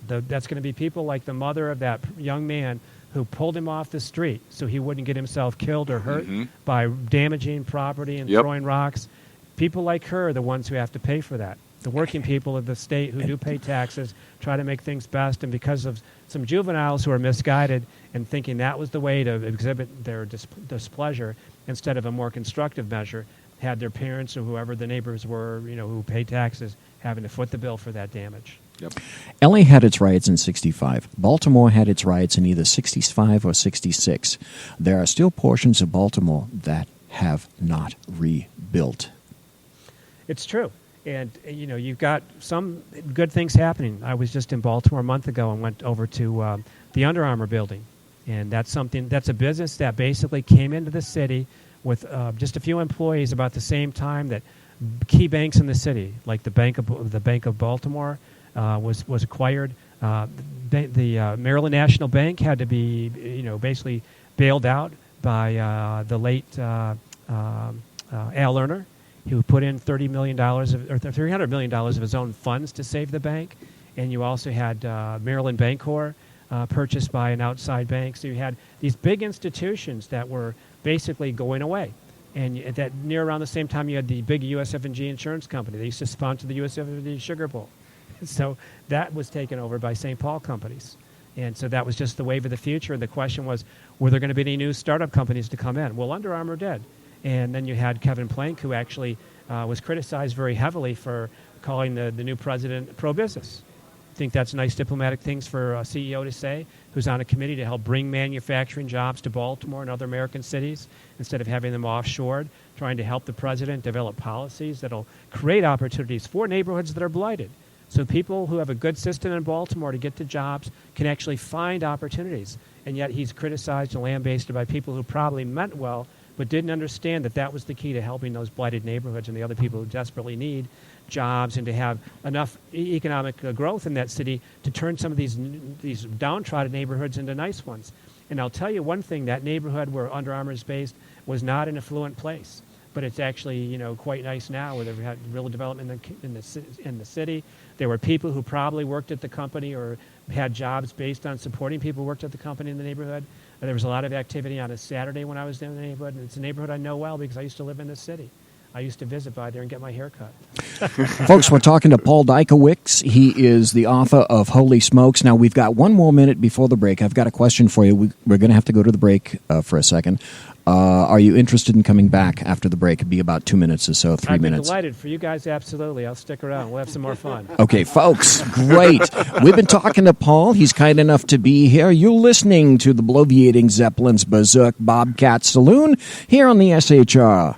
that's going to be people like the mother of that young man who pulled him off the street so he wouldn't get himself killed or hurt by damaging property and throwing rocks. People like her are the ones who have to pay for that. The working people of the state who do pay taxes try to make things best, and because of some juveniles who are misguided and thinking that was the way to exhibit their displeasure instead of a more constructive measure, had their parents or whoever the neighbors were, who pay taxes, having to foot the bill for that damage. Yep. LA had its riots in 65. Baltimore had its riots in either 65 or 66. There are still portions of Baltimore that have not rebuilt. It's true. And, you've got some good things happening. I was just in Baltimore a month ago and went over to the Under Armour building. And that's a business that basically came into the city with just a few employees about the same time that key banks in the city, like the Bank of Baltimore, was acquired. The Maryland National Bank had to be, basically bailed out by the late Al Lerner, who put in $300 million of his own funds to save the bank. And you also had Maryland Bancorp purchased by an outside bank. So you had these big institutions that were basically going away. And that near around the same time, you had the big USF&G insurance company. They used to sponsor the USF&G Sugar Bowl. So that was taken over by St. Paul companies. And so that was just the wave of the future. And the question was, were there going to be any new startup companies to come in? Well, Under Armour did. And then you had Kevin Plank, who actually was criticized very heavily for calling the new president pro-business. I think that's nice diplomatic things for a CEO to say, who's on a committee to help bring manufacturing jobs to Baltimore and other American cities instead of having them offshored, trying to help the president develop policies that will create opportunities for neighborhoods that are blighted. So people who have a good system in Baltimore to get to jobs can actually find opportunities. And yet he's criticized and lambasted by people who probably meant well, but didn't understand that that was the key to helping those blighted neighborhoods and the other people who desperately need jobs and to have enough economic growth in that city to turn some of these downtrodden neighborhoods into nice ones. And I'll tell you one thing, that neighborhood where Under Armour is based was not an affluent place, but it's actually quite nice now where they've had real development in the city. There were people who probably worked at the company or had jobs based on supporting people who worked at the company in the neighborhood. There was a lot of activity on a Saturday when I was in the neighborhood, and it's a neighborhood I know well because I used to live in this city. I used to visit by there and get my hair cut. Folks, we're talking to Paul Dykowicz. He is the author of Holy Smokes. Now, we've got one more minute before the break. I've got a question for you. We're going to have to go to the break for a second. Are you interested in coming back after the break? It'd be about 2 minutes or so, 3 minutes. I'd be delighted. For you guys, absolutely. I'll stick around. We'll have some more fun. Okay, folks, great. We've been talking to Paul. He's kind enough to be here. You're listening to the Bloviating Zeppelin's Berserk Bobcat Saloon here on the SHR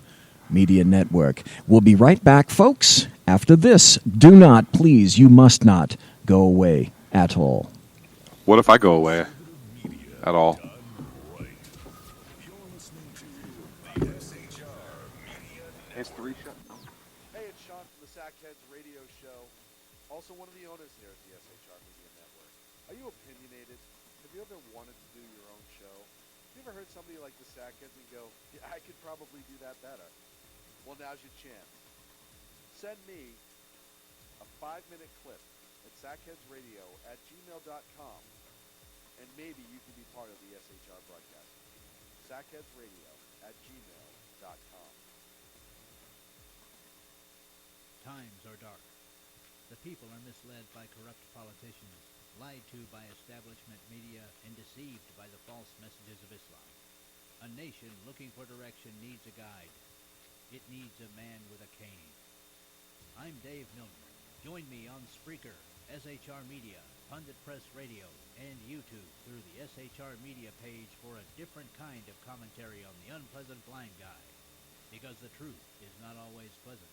Media Network. We'll be right back, folks, after this. Do not, please, you must not go away at all. What if I go away at all? It's 3 show. Hey, it's Sean from the Sackheads Radio Show. Also one of the owners here at the SHR Media Network. Are you opinionated? Have you ever wanted to do your own show? Have you ever heard somebody like the Sackheads and go, yeah, I could probably do that better? Well, now's your chance. Send me a 5-minute clip at sackheadsradio@gmail.com, and maybe you can be part of the SHR broadcast. sackheadsradio@gmail.com. Times are dark. The people are misled by corrupt politicians, lied to by establishment media, and deceived by the false messages of Islam. A nation looking for direction needs a guide. It needs a man with a cane. I'm Dave Milner. Join me on Spreaker, SHR Media, Pundit Press Radio, and YouTube through the SHR Media page for a different kind of commentary on the unpleasant blind guy. Because the truth is not always pleasant.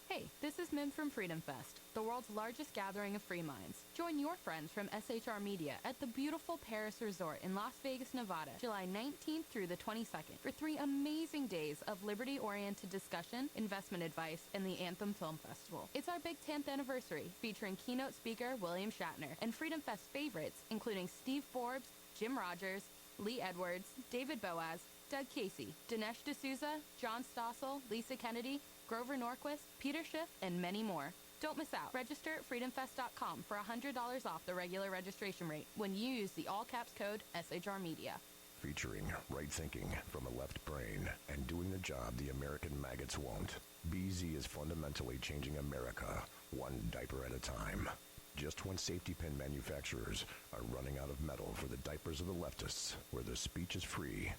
Hey, this is Mim from Freedom Fest, the world's largest gathering of free minds. Join your friends from SHR Media at the beautiful Paris Resort in Las Vegas, Nevada, July 19th through the 22nd for 3 amazing days of liberty-oriented discussion, investment advice, and the Anthem Film Festival. It's our big 10th anniversary, featuring keynote speaker William Shatner and Freedom Fest favorites, including Steve Forbes, Jim Rogers, Lee Edwards, David Boaz, Doug Casey, Dinesh D'Souza, John Stossel, Lisa Kennedy, Grover Norquist, Peter Schiff, and many more. Don't miss out. Register at freedomfest.com for $100 off the regular registration rate when you use the all-caps code SHR Media. Featuring right thinking from a left brain and doing the job the American maggots won't. BZ is fundamentally changing America, one diaper at a time. Just when safety pin manufacturers are running out of metal for the diapers of the leftists, where the speech is free,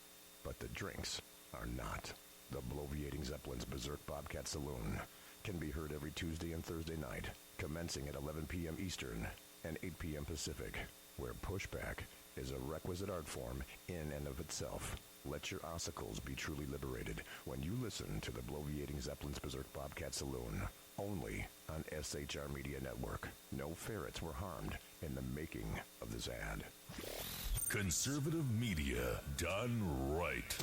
but the drinks are not. The bloviating Zeppelin's Berserk Bobcat Saloon can be heard every Tuesday and Thursday night, commencing at 11 p.m. Eastern and 8 p.m. Pacific, where pushback is a requisite art form in and of itself. Let your ossicles be truly liberated when you listen to the bloviating Zeppelin's Berserk Bobcat Saloon, only on SHR Media Network. No ferrets were harmed in the making of this ad. Conservative media done right.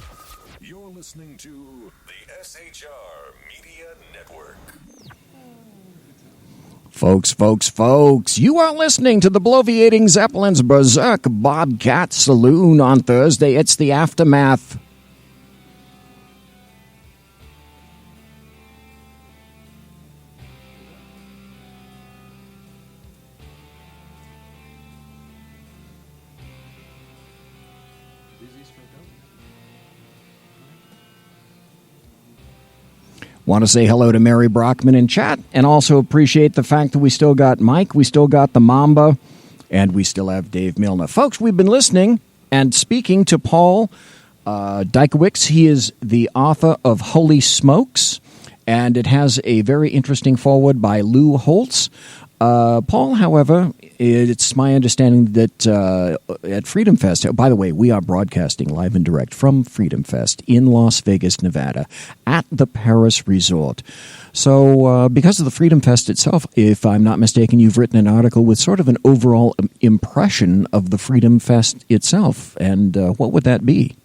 You're listening to the SHR Media Network. Folks, you are listening to the bloviating Zeppelin's Berserk Bobcat Saloon on Thursday. It's the aftermath. Want to say hello to Mary Brockman in chat, and also appreciate the fact that we still got Mike, we still got the Mamba, and we still have Dave Milner. Folks, we've been listening and speaking to Paul Dykowicz. He is the author of Holy Smokes, and it has a very interesting foreword by Lou Holtz. Paul, however, it's my understanding that at Freedom Fest, by the way, we are broadcasting live and direct from Freedom Fest in Las Vegas, Nevada, at the Paris Resort. So because of the Freedom Fest itself, if I'm not mistaken, you've written an article with sort of an overall impression of the Freedom Fest itself. And what would that be?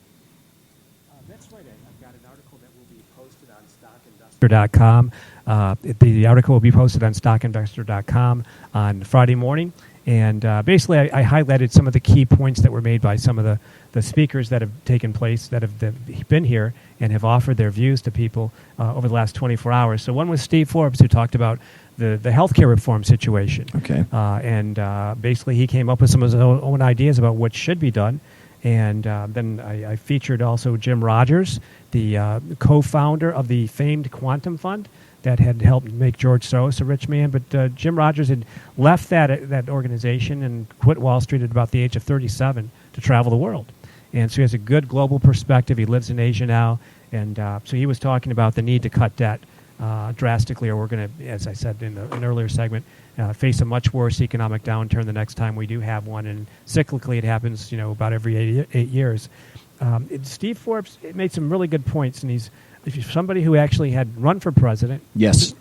That's right. I've got an article that will be posted on stockinvestor.com. The article will be posted on stockinvestor.com on Friday morning. And basically, I highlighted some of the key points that were made by some of the speakers that have taken place, that have been here and have offered their views to people over the last 24 hours. So one was Steve Forbes, who talked about the healthcare reform situation. Okay. And basically, he came up with some of his own ideas about what should be done. And then I featured also Jim Rogers, the co-founder of the famed Quantum Fund that had helped make George Soros a rich man. But Jim Rogers had left that organization and quit Wall Street at about the age of 37 to travel the world. And so he has a good global perspective. He lives in Asia now. And so he was talking about the need to cut debt drastically, or we're going to, as I said in an earlier segment, face a much worse economic downturn the next time we do have one. And cyclically, it happens, about every 8 years. Steve Forbes made some really good points, and he's somebody who actually had run for president. Yes.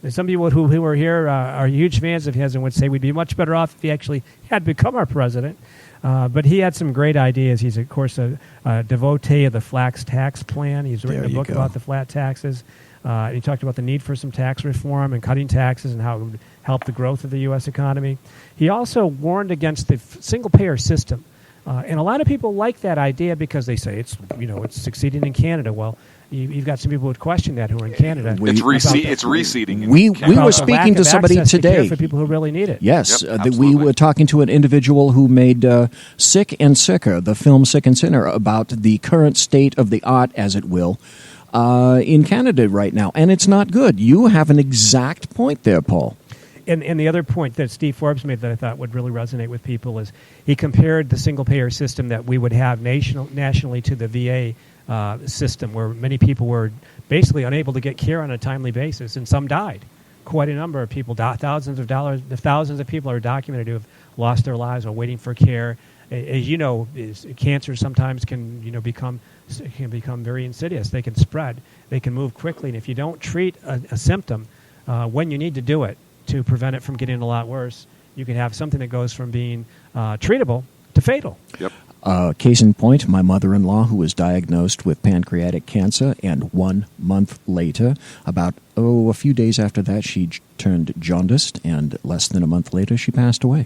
Some people who are here are huge fans of his and would say we'd be much better off if he actually had become our president. But he had some great ideas. He's, of course, a devotee of the flax tax plan. He's written a book about the flat taxes. He talked about the need for some tax reform and cutting taxes and how it would help the growth of the U.S. economy. He also warned against the single-payer system. And a lot of people like that idea because they say it's succeeding in Canada. Well, you've got some people who would question that who are in Canada. It's reseeding. We were speaking to somebody today. For people who really need it. Yes, we were talking to an individual who made Sick and Sicker, the film Sick and Sinner, about the current state of the art, as it will, in Canada right now. And it's not good. You have an exact point there, Paul. And the other point that Steve Forbes made that I thought would really resonate with people is he compared the single-payer system that we would have nationally to the VA system, where many people were basically unable to get care on a timely basis, and some died. Quite a number of people, thousands of people are documented who have lost their lives while waiting for care. As you know, cancer sometimes can become very insidious. They can spread. They can move quickly, and if you don't treat a symptom, when you need to do it to prevent it from getting a lot worse, you can have something that goes from being treatable to fatal. Yep. Case in point, my mother-in-law, who was diagnosed with pancreatic cancer, and 1 month later, about a few days after that, she turned jaundiced, and less than a month later, she passed away.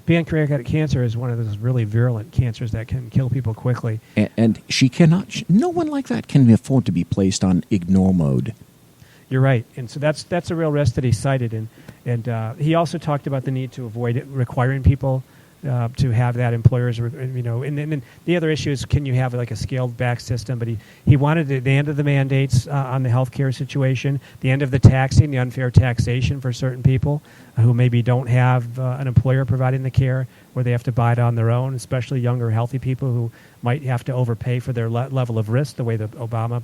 Pancreatic cancer is one of those really virulent cancers that can kill people quickly. And she cannot, no one like that can afford to be placed on ignore mode. You're right, and so that's a real risk that he cited, and he also talked about the need to avoid it, requiring people to have that employers, and the other issue is, can you have like a scaled back system? But he wanted the end of the mandates on the healthcare situation, the end of the taxing, the unfair taxation for certain people who maybe don't have an employer providing the care, where they have to buy it on their own, especially younger, healthy people who might have to overpay for their level of risk, the way the Obama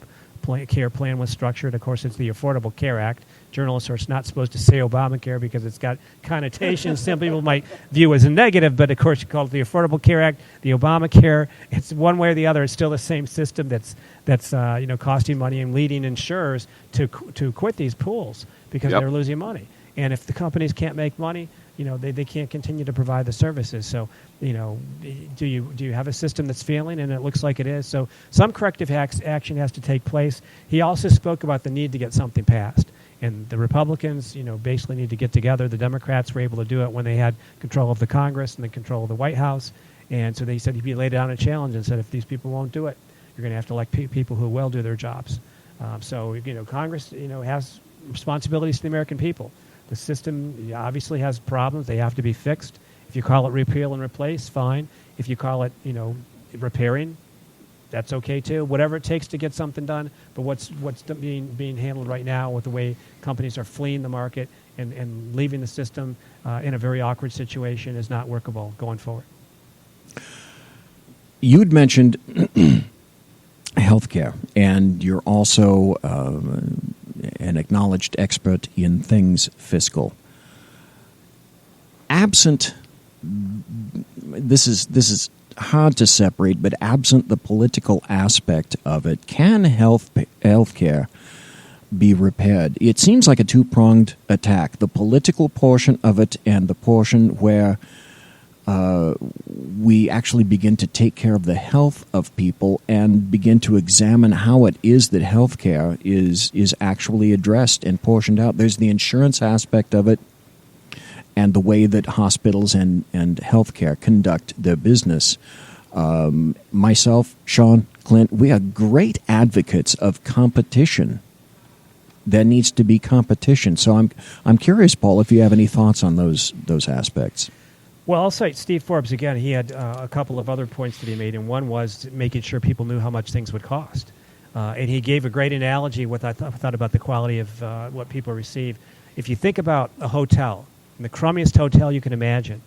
care plan was structured. Of course, it's the Affordable Care Act. Journalists are not supposed to say Obamacare because it's got connotations some people might view as a negative, but of course you call it the Affordable Care Act, the Obamacare. It's one way or the other. It's still the same system that's costing money and leading insurers to quit these pools because they're losing money. And if the companies can't make money, they can't continue to provide the services. So, do you have a system that's failing? And it looks like it is. So some corrective action has to take place. He also spoke about the need to get something passed. And the Republicans, basically need to get together. The Democrats were able to do it when they had control of the Congress and the control of the White House. And so they said he laid down a challenge and said, if these people won't do it, you're going to have to elect people who will do their jobs. So Congress, has responsibilities to the American people. The system obviously has problems. They have to be fixed. If you call it repeal and replace, fine. If you call it, repairing, that's okay too. Whatever it takes to get something done. But what's being handled right now with the way companies are fleeing the market and leaving the system in a very awkward situation is not workable going forward. You'd mentioned healthcare, and you're also an acknowledged expert in things fiscal. Absent, this is hard to separate, but absent the political aspect of it, can healthcare be repaired? It seems like a two-pronged attack: the political portion of it and the portion where we actually begin to take care of the health of people and begin to examine how it is that healthcare is actually addressed and portioned out. There's the insurance aspect of it and the way that hospitals and healthcare conduct their business. Myself, Sean, Clint, we are great advocates of competition. There needs to be competition. So I'm curious, Paul, if you have any thoughts on those aspects. Well, I'll cite Steve Forbes again. He had a couple of other points that he made, and one was making sure people knew how much things would cost. And he gave a great analogy, what I thought about the quality of what people receive. If you think about a hotel, the crummiest hotel you can imagine,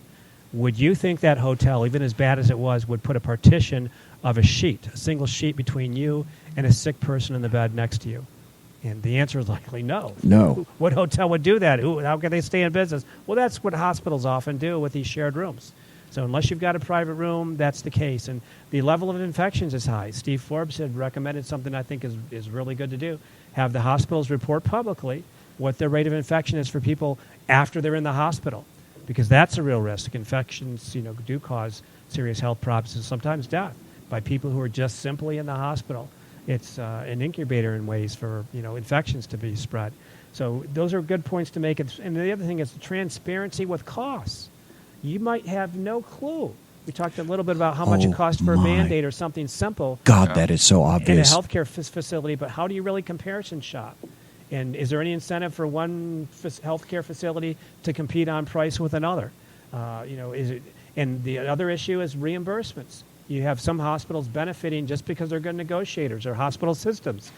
would you think that hotel, even as bad as it was, would put a partition of a single sheet between you and a sick person in the bed next to you? And the answer is likely no. No. What hotel would do that? How can they stay in business? Well, that's what hospitals often do with these shared rooms. So unless you've got a private room, that's the case. And the level of infections is high. Steve Forbes had recommended something I think is really good to do. Have the hospitals report publicly what their rate of infection is for people after they're in the hospital, because that's a real risk. Infections, do cause serious health problems and sometimes death by people who are just simply in the hospital. It's an incubator in ways for infections to be spread. So those are good points to make. And the other thing is the transparency with costs. You might have no clue. We talked a little bit about how much it costs for a mandate or something simple. God, that is so obvious. In a healthcare facility, but how do you really comparison shop? And is there any incentive for one healthcare facility to compete on price with another? Is it? And the other issue is reimbursements. You have some hospitals benefiting just because they're good negotiators, or hospital systems,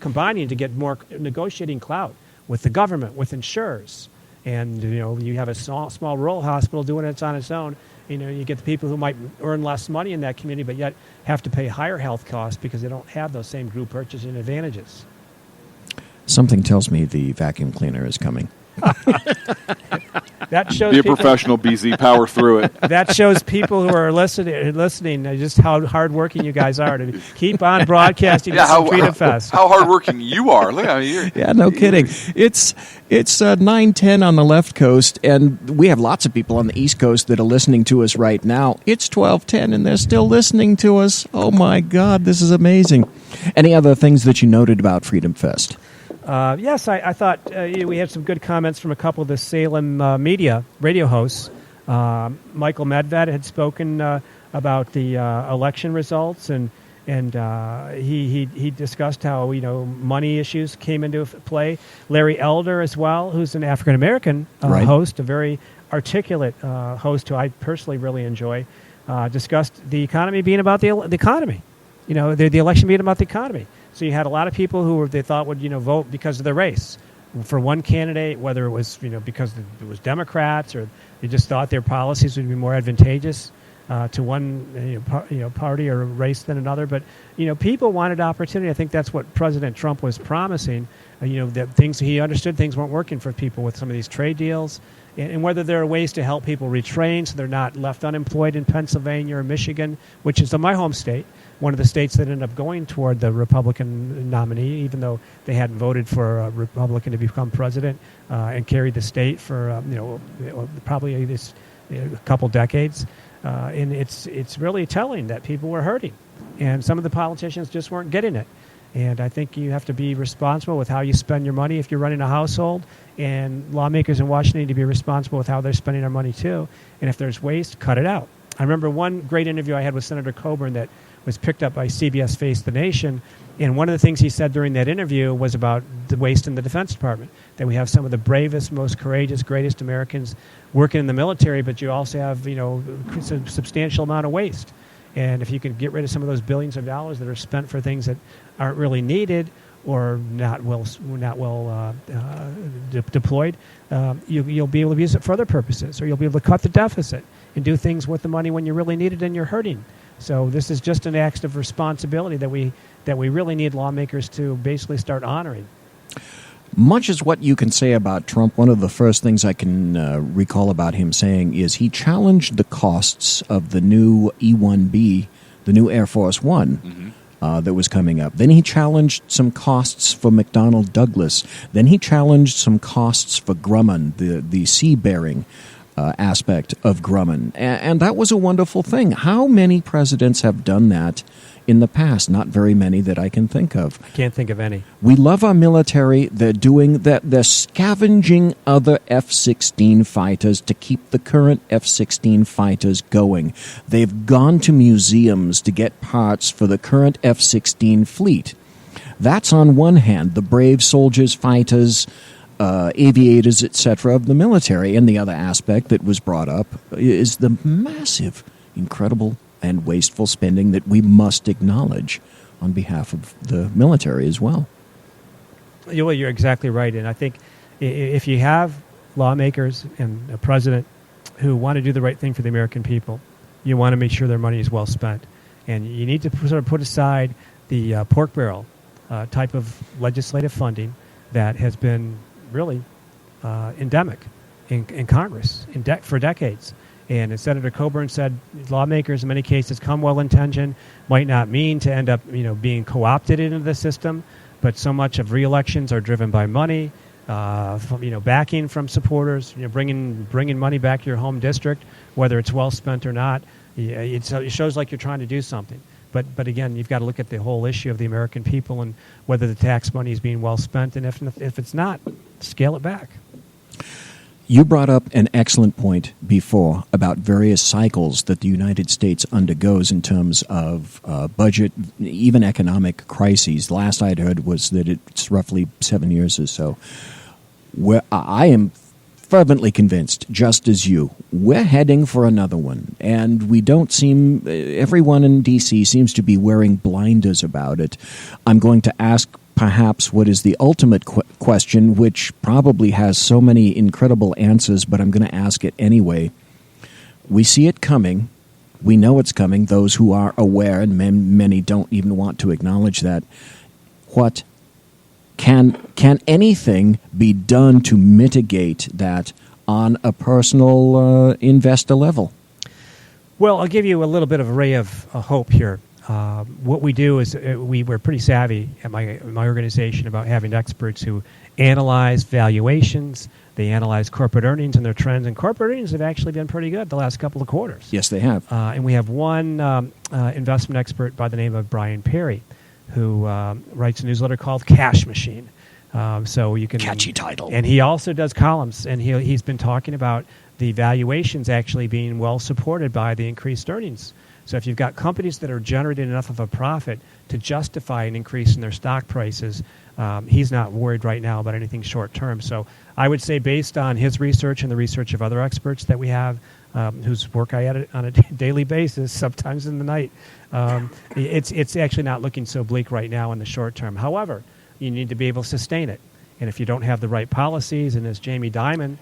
combining to get more negotiating clout with the government, with insurers. And, you have a small rural hospital doing it on its own. You get the people who might earn less money in that community, but yet have to pay higher health costs because they don't have those same group purchasing advantages. Something tells me the vacuum cleaner is coming. That shows Be a people, professional, BZ. Power through it. that shows people who are listening just how hardworking you guys are to keep on broadcasting Freedom Fest. How hardworking you are. Look at me. Yeah, no kidding. It's 9:10 on the left coast, and we have lots of people on the East Coast that are listening to us right now. It's 12:10, and they're still listening to us. Oh, my God, this is amazing. Any other things that you noted about Freedom Fest? Yes, I thought we had some good comments from a couple of the Salem media radio hosts. Michael Medved had spoken about the election results, and he discussed how money issues came into play. Larry Elder as well, who's an African American host, a very articulate host who I personally really enjoy, discussed the economy being about the economy. The election being about the economy. So you had a lot of people who they thought would vote because of the race for one candidate, whether it was because it was Democrats or they just thought their policies would be more advantageous to one party or race than another. But people wanted opportunity. I think that's what President Trump was promising. That things he understood things weren't working for people with some of these trade deals, and whether there are ways to help people retrain so they're not left unemployed in Pennsylvania or Michigan, which is my home state. One of the states that ended up going toward the Republican nominee, even though they hadn't voted for a Republican to become president, and carried the state for probably a couple decades. And it's really telling that people were hurting, and some of the politicians just weren't getting it. And I think you have to be responsible with how you spend your money if you're running a household, and lawmakers in Washington need to be responsible with how they're spending their money too. And if there's waste, cut it out. I remember one great interview I had with Senator Coburn that was picked up by CBS Face the Nation, and one of the things he said during that interview was about the waste in the Defense Department, that we have some of the bravest, most courageous, greatest Americans working in the military, but you also have a substantial amount of waste. And if you can get rid of some of those billions of dollars that are spent for things that aren't really needed or not well deployed, you'll be able to use it for other purposes, or you'll be able to cut the deficit and do things with the money when you really need it and you're hurting. So this is just an act of responsibility that we really need lawmakers to basically start honoring. Much as what you can say about Trump, one of the first things I can recall about him saying is he challenged the costs of the new E-1B, the new Air Force One, that was coming up. Then he challenged some costs for McDonnell Douglas. Then he challenged some costs for Grumman, the sea-bearing aspect of Grumman. And that was a wonderful thing. How many presidents have done that in the past? Not very many that I can think of. I can't think of any. We love our military. They're doing that. They're scavenging other F-16 fighters to keep the current F-16 fighters going. They've gone to museums to get parts for the current F-16 fleet. That's on one hand, the brave soldiers, fighters, aviators, etc. of the military. And the other aspect that was brought up is the massive, incredible, and wasteful spending that we must acknowledge on behalf of the military as well. Well, you're exactly right. And I think if you have lawmakers and a president who want to do the right thing for the American people, you want to make sure their money is well spent. And you need to sort of put aside the pork barrel type of legislative funding that has been really endemic in Congress for decades. And as Senator Coburn said, lawmakers in many cases come well-intentioned, might not mean to end up being co-opted into the system, but so much of re-elections are driven by money, backing from supporters, bringing money back to your home district, whether it's well spent or not. It shows like you're trying to do something. But again, you've got to look at the whole issue of the American people and whether the tax money is being well spent, and if it's not, scale it back. You brought up an excellent point before about various cycles that the United States undergoes in terms of budget, even economic crises. The last I'd heard was that it's roughly 7 years or so. Where I am fervently convinced, just as you, we're heading for another one. And we don't seem, everyone in D.C. seems to be wearing blinders about it. I'm going to ask perhaps what is the ultimate question, which probably has so many incredible answers, but I'm going to ask it anyway. We see it coming. We know it's coming. Those who are aware, and many don't even want to acknowledge that. What can anything be done to mitigate that on a personal investor level? Well, I'll give you a little bit of a ray of hope here. What we do is we're pretty savvy at my organization about having experts who analyze valuations. They analyze corporate earnings and their trends, and corporate earnings have actually been pretty good the last couple of quarters. Yes, they have. And we have one investment expert by the name of Brian Perry, who writes a newsletter called Cash Machine. So you can catchy title. And he also does columns, and he's been talking about the valuations actually being well supported by the increased earnings. So if you've got companies that are generating enough of a profit to justify an increase in their stock prices, he's not worried right now about anything short term. So I would say, based on his research and the research of other experts that we have, whose work I edit on a daily basis, sometimes in the night, it's actually not looking so bleak right now in the short term. However, you need to be able to sustain it. And if you don't have the right policies, and as Jamie Dimon,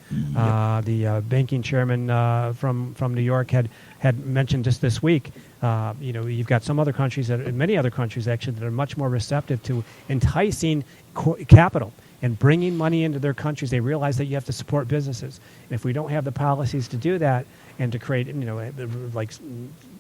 the banking chairman from New York, had mentioned just this week, you've got some other countries, many other countries actually, that are much more receptive to enticing capital and bringing money into their countries. They realize that you have to support businesses. And if we don't have the policies to do that, and to create, like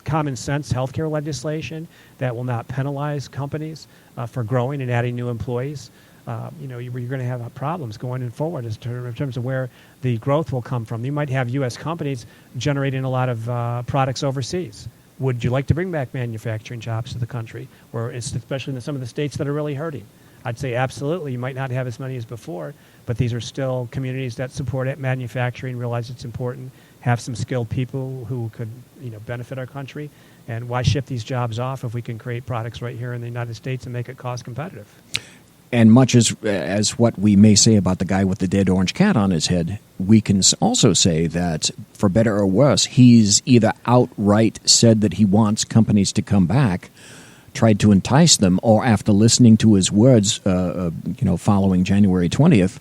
common sense healthcare legislation that will not penalize companies for growing and adding new employees, you're going to have problems going forward in terms of where the growth will come from. You might have U.S. companies generating a lot of products overseas. Would you like to bring back manufacturing jobs to the country, especially in some of the states that are really hurting? I'd say absolutely. You might not have as many as before, but these are still communities that support it, manufacturing, realize it's important, have some skilled people who could benefit our country. And why ship these jobs off if we can create products right here in the United States and make it cost competitive? And much as what we may say about the guy with the dead orange cat on his head, we can also say that, for better or worse, he's either outright said that he wants companies to come back, tried to entice them, or after listening to his words, following January 20th,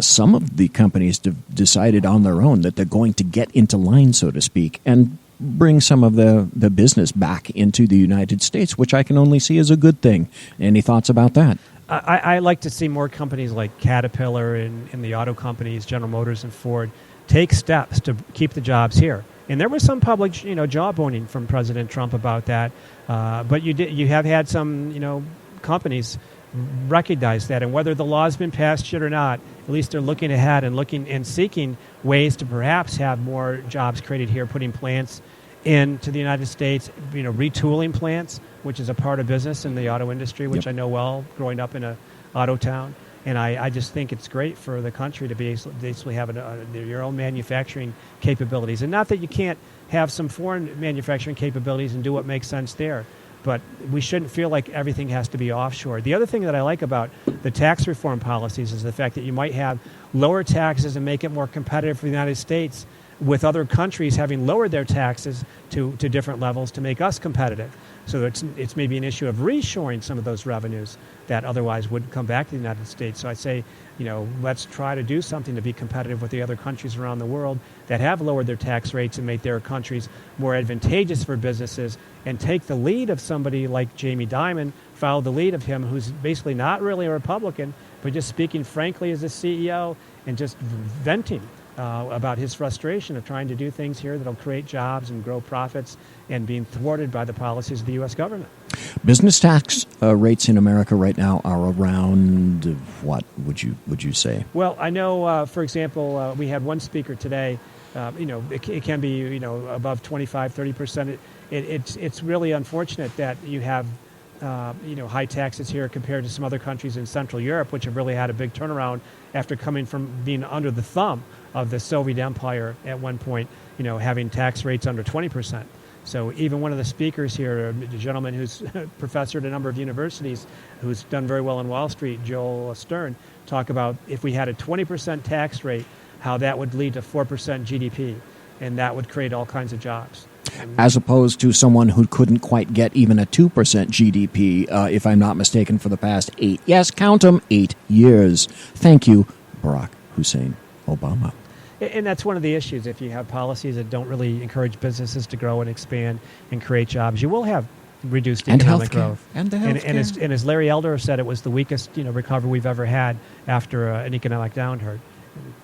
some of the companies decided on their own that they're going to get into line, so to speak, and bring some of the business back into the United States, which I can only see as a good thing. Any thoughts about that? I like to see more companies like Caterpillar and the auto companies, General Motors and Ford, take steps to keep the jobs here. And there was some public, jawboning from President Trump about that. But you have had some, companies recognize that. And whether the law's been passed yet or not, at least they're looking ahead and looking and seeking ways to perhaps have more jobs created here, putting plants into the United States, retooling plants, which is a part of business in the auto industry, which I know well, growing up in a auto town. And I just think it's great for the country to basically have your own manufacturing capabilities. And not that you can't have some foreign manufacturing capabilities and do what makes sense there, but we shouldn't feel like everything has to be offshore. The other thing that I like about the tax reform policies is the fact that you might have lower taxes and make it more competitive for the United States, with other countries having lowered their taxes to different levels to make us competitive. So it's maybe an issue of reshoring some of those revenues that otherwise would come back to the United States. So I say, let's try to do something to be competitive with the other countries around the world that have lowered their tax rates and made their countries more advantageous for businesses, and take the lead of somebody like Jamie Dimon, follow the lead of him, who's basically not really a Republican, but just speaking frankly as a CEO and just venting about his frustration of trying to do things here that'll create jobs and grow profits, and being thwarted by the policies of the U.S. government. Business tax rates in America right now are around what would you say? Well, I know, for example, we had one speaker today. It can be above 25-30%. It's really unfortunate that you have high taxes here compared to some other countries in Central Europe, which have really had a big turnaround after coming from being under the thumb of the Soviet Empire at one point, having tax rates under 20%. So even one of the speakers here, a gentleman who's a professor at a number of universities, who's done very well on Wall Street, Joel Stern, talk about if we had a 20% tax rate, how that would lead to 4% GDP, and that would create all kinds of jobs. As opposed to someone who couldn't quite get even a 2% GDP, if I'm not mistaken, for the past 8 years. Thank you, Barack Hussein Obama. And that's one of the issues. If you have policies that don't really encourage businesses to grow and expand and create jobs, you will have reduced economic growth. And as Larry Elder said, it was the weakest recovery we've ever had after an economic downturn.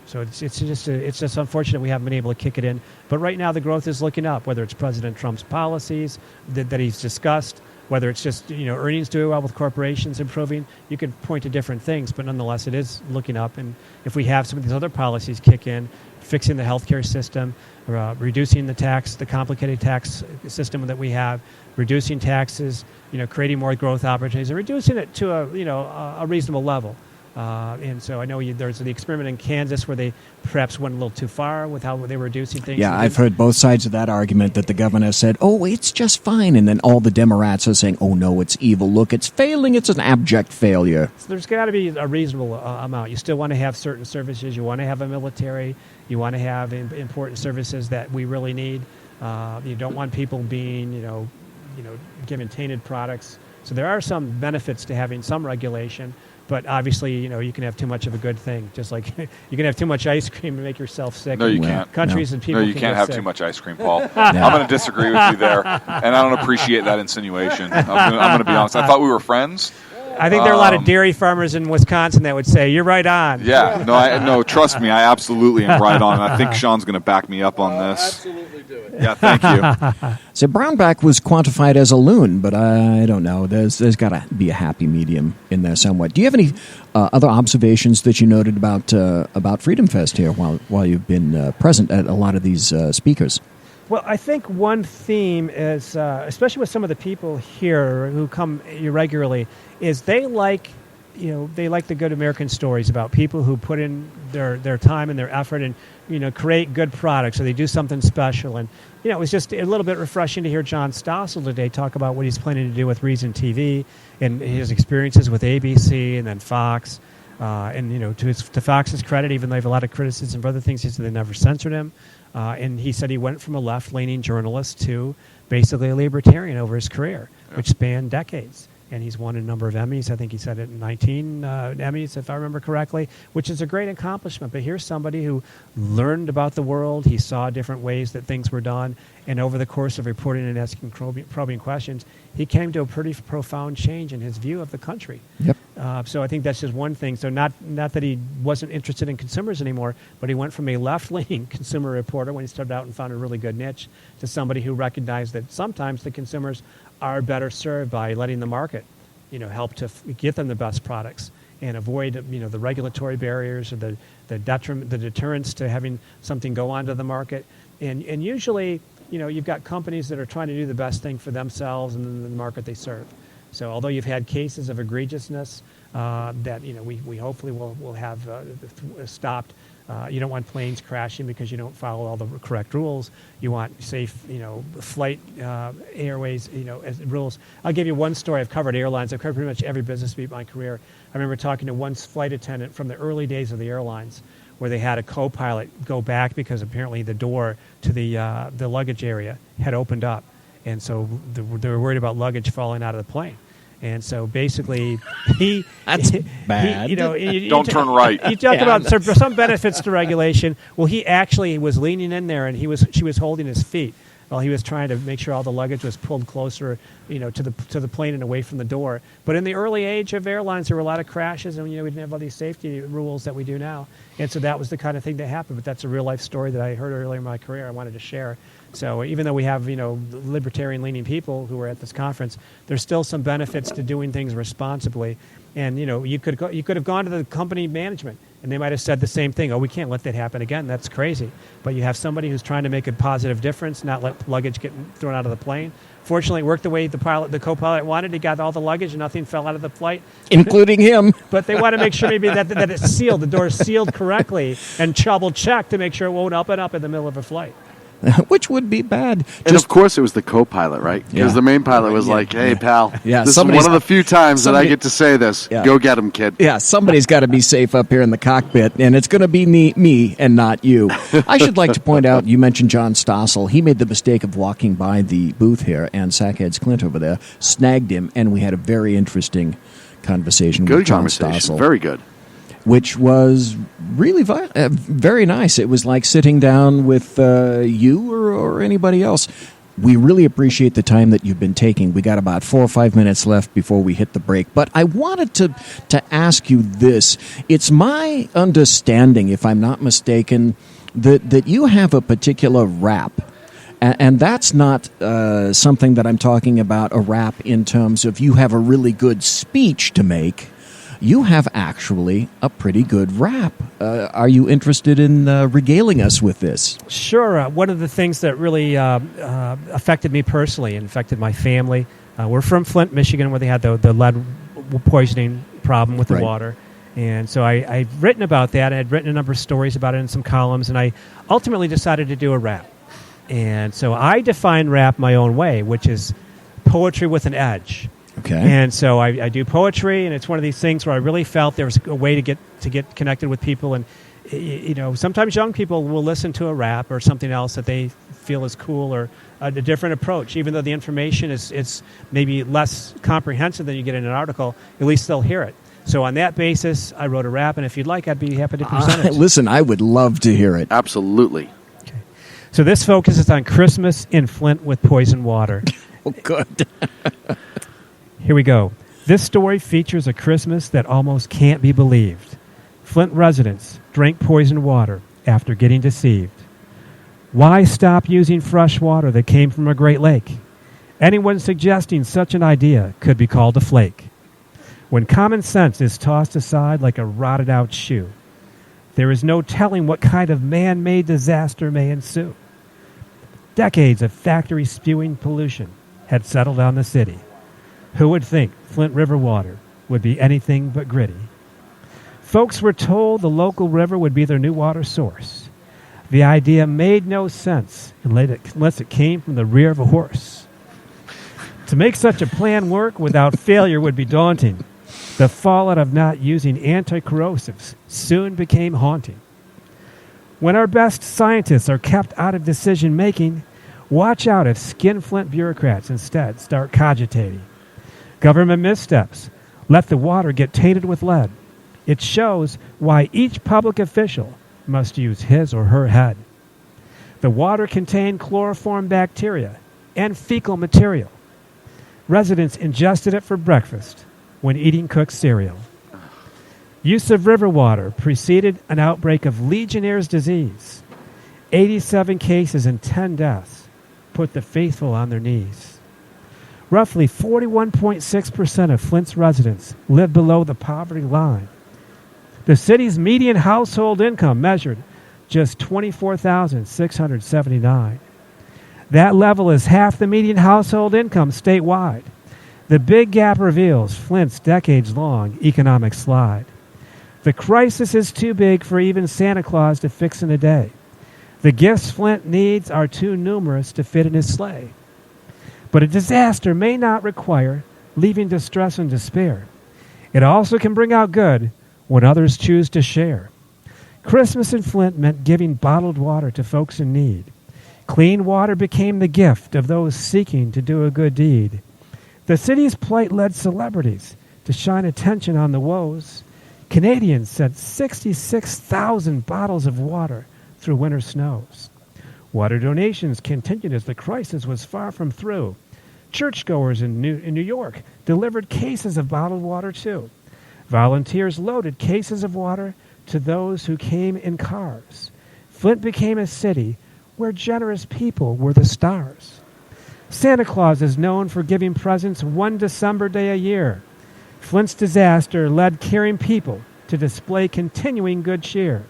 So it's just unfortunate we haven't been able to kick it in. But right now the growth is looking up, whether it's President Trump's policies that he's discussed, whether it's just earnings doing well with corporations improving. You could point to different things, but nonetheless it is looking up. And if we have some of these other policies kick in, fixing the healthcare system, reducing the complicated tax system that we have, reducing taxes, creating more growth opportunities, and reducing it to a reasonable level. And so I know there's the experiment in Kansas where they perhaps went a little too far with how they were reducing things. Yeah, I've heard both sides of that argument, that the governor said, oh, it's just fine. And then all the Democrats are saying, oh, no, it's evil. Look, it's failing. It's an abject failure. So there's got to be a reasonable amount. You still want to have certain services. You want to have a military. You want to have important services that we really need. You don't want people being, given tainted products. So there are some benefits to having some regulation. But obviously, you can have too much of a good thing. Just like you can have too much ice cream and make yourself sick. No, you can't. Countries and people. No, you can can't get have sick. too much ice cream, Paul. I'm going to disagree with you there, and I don't appreciate that insinuation. I'm going to be honest. I thought we were friends. I think there are a lot of dairy farmers in Wisconsin that would say, you're right on. Yeah. No, trust me. I absolutely am right on. I think Sean's going to back me up on this. Absolutely do it. Yeah, thank you. So brownback was quantified as a loon, but I don't know. There's got to be a happy medium in there somewhat. Do you have any other observations that you noted about Freedom Fest here while you've been present at a lot of these speakers? Well, I think one theme is, especially with some of the people here who come irregularly, is they like the good American stories about people who put in their time and their effort and create good products, or they do something special. And it was just a little bit refreshing to hear John Stossel today talk about what he's planning to do with Reason TV and his experiences with ABC and then Fox. And to Fox's credit, even though they have a lot of criticism for other things, he said they never censored him. And he said he went from a left-leaning journalist to basically a libertarian over his career, which spanned decades. And he's won a number of Emmys. I think he said it 19 Emmys, if I remember correctly, which is a great accomplishment. But here's somebody who learned about the world. He saw different ways that things were done. And over the course of reporting and asking probing questions, he came to a pretty profound change in his view of the country. Yep. So I think that's just one thing. So not that he wasn't interested in consumers anymore, but he went from a left-leaning consumer reporter when he started out and found a really good niche to somebody who recognized that sometimes the consumers are better served by letting the market, help to get them the best products and avoid, the regulatory barriers or the deterrence to having something go onto the market. And usually, you've got companies that are trying to do the best thing for themselves and the market they serve. So although you've had cases of egregiousness that we hopefully will have stopped. You don't want planes crashing because you don't follow all the correct rules. You want safe, flight airways, as rules. I'll give you one story. I've covered airlines. I've covered pretty much every business beat in my career. I remember talking to one flight attendant from the early days of the airlines, where they had a co-pilot go back because apparently the door to the luggage area had opened up, and so they were worried about luggage falling out of the plane. And so basically, That's bad. Don't turn right. You talk about some benefits to regulation. Well, he actually was leaning in there, and she was holding his feet while he was trying to make sure all the luggage was pulled closer, to the plane and away from the door. But in the early age of airlines, there were a lot of crashes, and we didn't have all these safety rules that we do now. And so that was the kind of thing that happened. But that's a real life story that I heard earlier in my career. I wanted to share. So even though we have, libertarian-leaning people who are at this conference, there's still some benefits to doing things responsibly. And, you could have gone to the company management, and they might have said the same thing. Oh, we can't let that happen again. That's crazy. But you have somebody who's trying to make a positive difference, not let luggage get thrown out of the plane. Fortunately, it worked the way the co-pilot wanted. He got all the luggage, and nothing fell out of the flight. Including him. But they want to make sure maybe that it's sealed, the door is sealed correctly, and double-check to make sure it won't up and up in the middle of a flight. Which would be bad. And of course it was the co-pilot, right? Because the main pilot was like, hey, pal, this is one of the few times that I get to say this. Yeah. Go get him, kid. Yeah, somebody's got to be safe up here in the cockpit, and it's going to be me and not you. I should like to point out, you mentioned John Stossel. He made the mistake of walking by the booth here, and Sackheads Clint over there snagged him, and we had a very interesting conversation with John Stossel. Very good. Which was really very nice. It was like sitting down with you or anybody else. We really appreciate the time that you've been taking. We got about 4 or 5 minutes left before we hit the break. But I wanted to ask you this. It's my understanding, if I'm not mistaken, that you have a particular rap. And that's not something that I'm talking about, a rap in terms of you have a really good speech to make. You have actually a pretty good rap. Are you interested in regaling us with this? Sure. One of the things that really affected me personally and affected my family, we're from Flint, Michigan, where they had the lead poisoning problem with the water. And so I've written about that. I had written a number of stories about it in some columns, and I ultimately decided to do a rap. And so I define rap my own way, which is poetry with an edge. Okay. And so I do poetry, and it's one of these things where I really felt there was a way to get connected with people. And, you know, sometimes young people will listen to a rap or something else that they feel is cool or a different approach. Even though the information is maybe less comprehensive than you get in an article, at least they'll hear it. So on that basis, I wrote a rap, and if you'd like, I'd be happy to present it. Listen, I would love to hear it. Absolutely. Okay. So this focuses on Christmas in Flint with poison water. Oh, good. Here we go. This story features a Christmas that almost can't be believed. Flint residents drank poisoned water after getting deceived. Why stop using fresh water that came from a Great Lake? Anyone suggesting such an idea could be called a flake. When common sense is tossed aside like a rotted-out shoe, there is no telling what kind of man-made disaster may ensue. Decades of factory-spewing pollution had settled on the city. Who would think Flint River water would be anything but gritty? Folks were told the local river would be their new water source. The idea made no sense unless it came from the rear of a horse. To make such a plan work without failure would be daunting. The fallout of not using anti-corrosives soon became haunting. When our best scientists are kept out of decision-making, watch out if skinflint bureaucrats instead start cogitating. Government missteps let the water get tainted with lead. It shows why each public official must use his or her head. The water contained chloroform bacteria and fecal material. Residents ingested it for breakfast when eating cooked cereal. Use of river water preceded an outbreak of Legionnaire's disease. 87 cases and 10 deaths put the faithful on their knees. Roughly 41.6% of Flint's residents live below the poverty line. The city's median household income measured just $24,679. That level is half the median household income statewide. The big gap reveals Flint's decades-long economic slide. The crisis is too big for even Santa Claus to fix in a day. The gifts Flint needs are too numerous to fit in his sleigh. But a disaster may not require leaving distress and despair. It also can bring out good when others choose to share. Christmas in Flint meant giving bottled water to folks in need. Clean water became the gift of those seeking to do a good deed. The city's plight led celebrities to shine attention on the woes. Canadians sent 66,000 bottles of water through winter snows. Water donations continued as the crisis was far from through. Churchgoers in New York delivered cases of bottled water too. Volunteers loaded cases of water to those who came in cars. Flint became a city where generous people were the stars. Santa Claus is known for giving presents one December day a year. Flint's disaster led caring people to display continuing good cheer.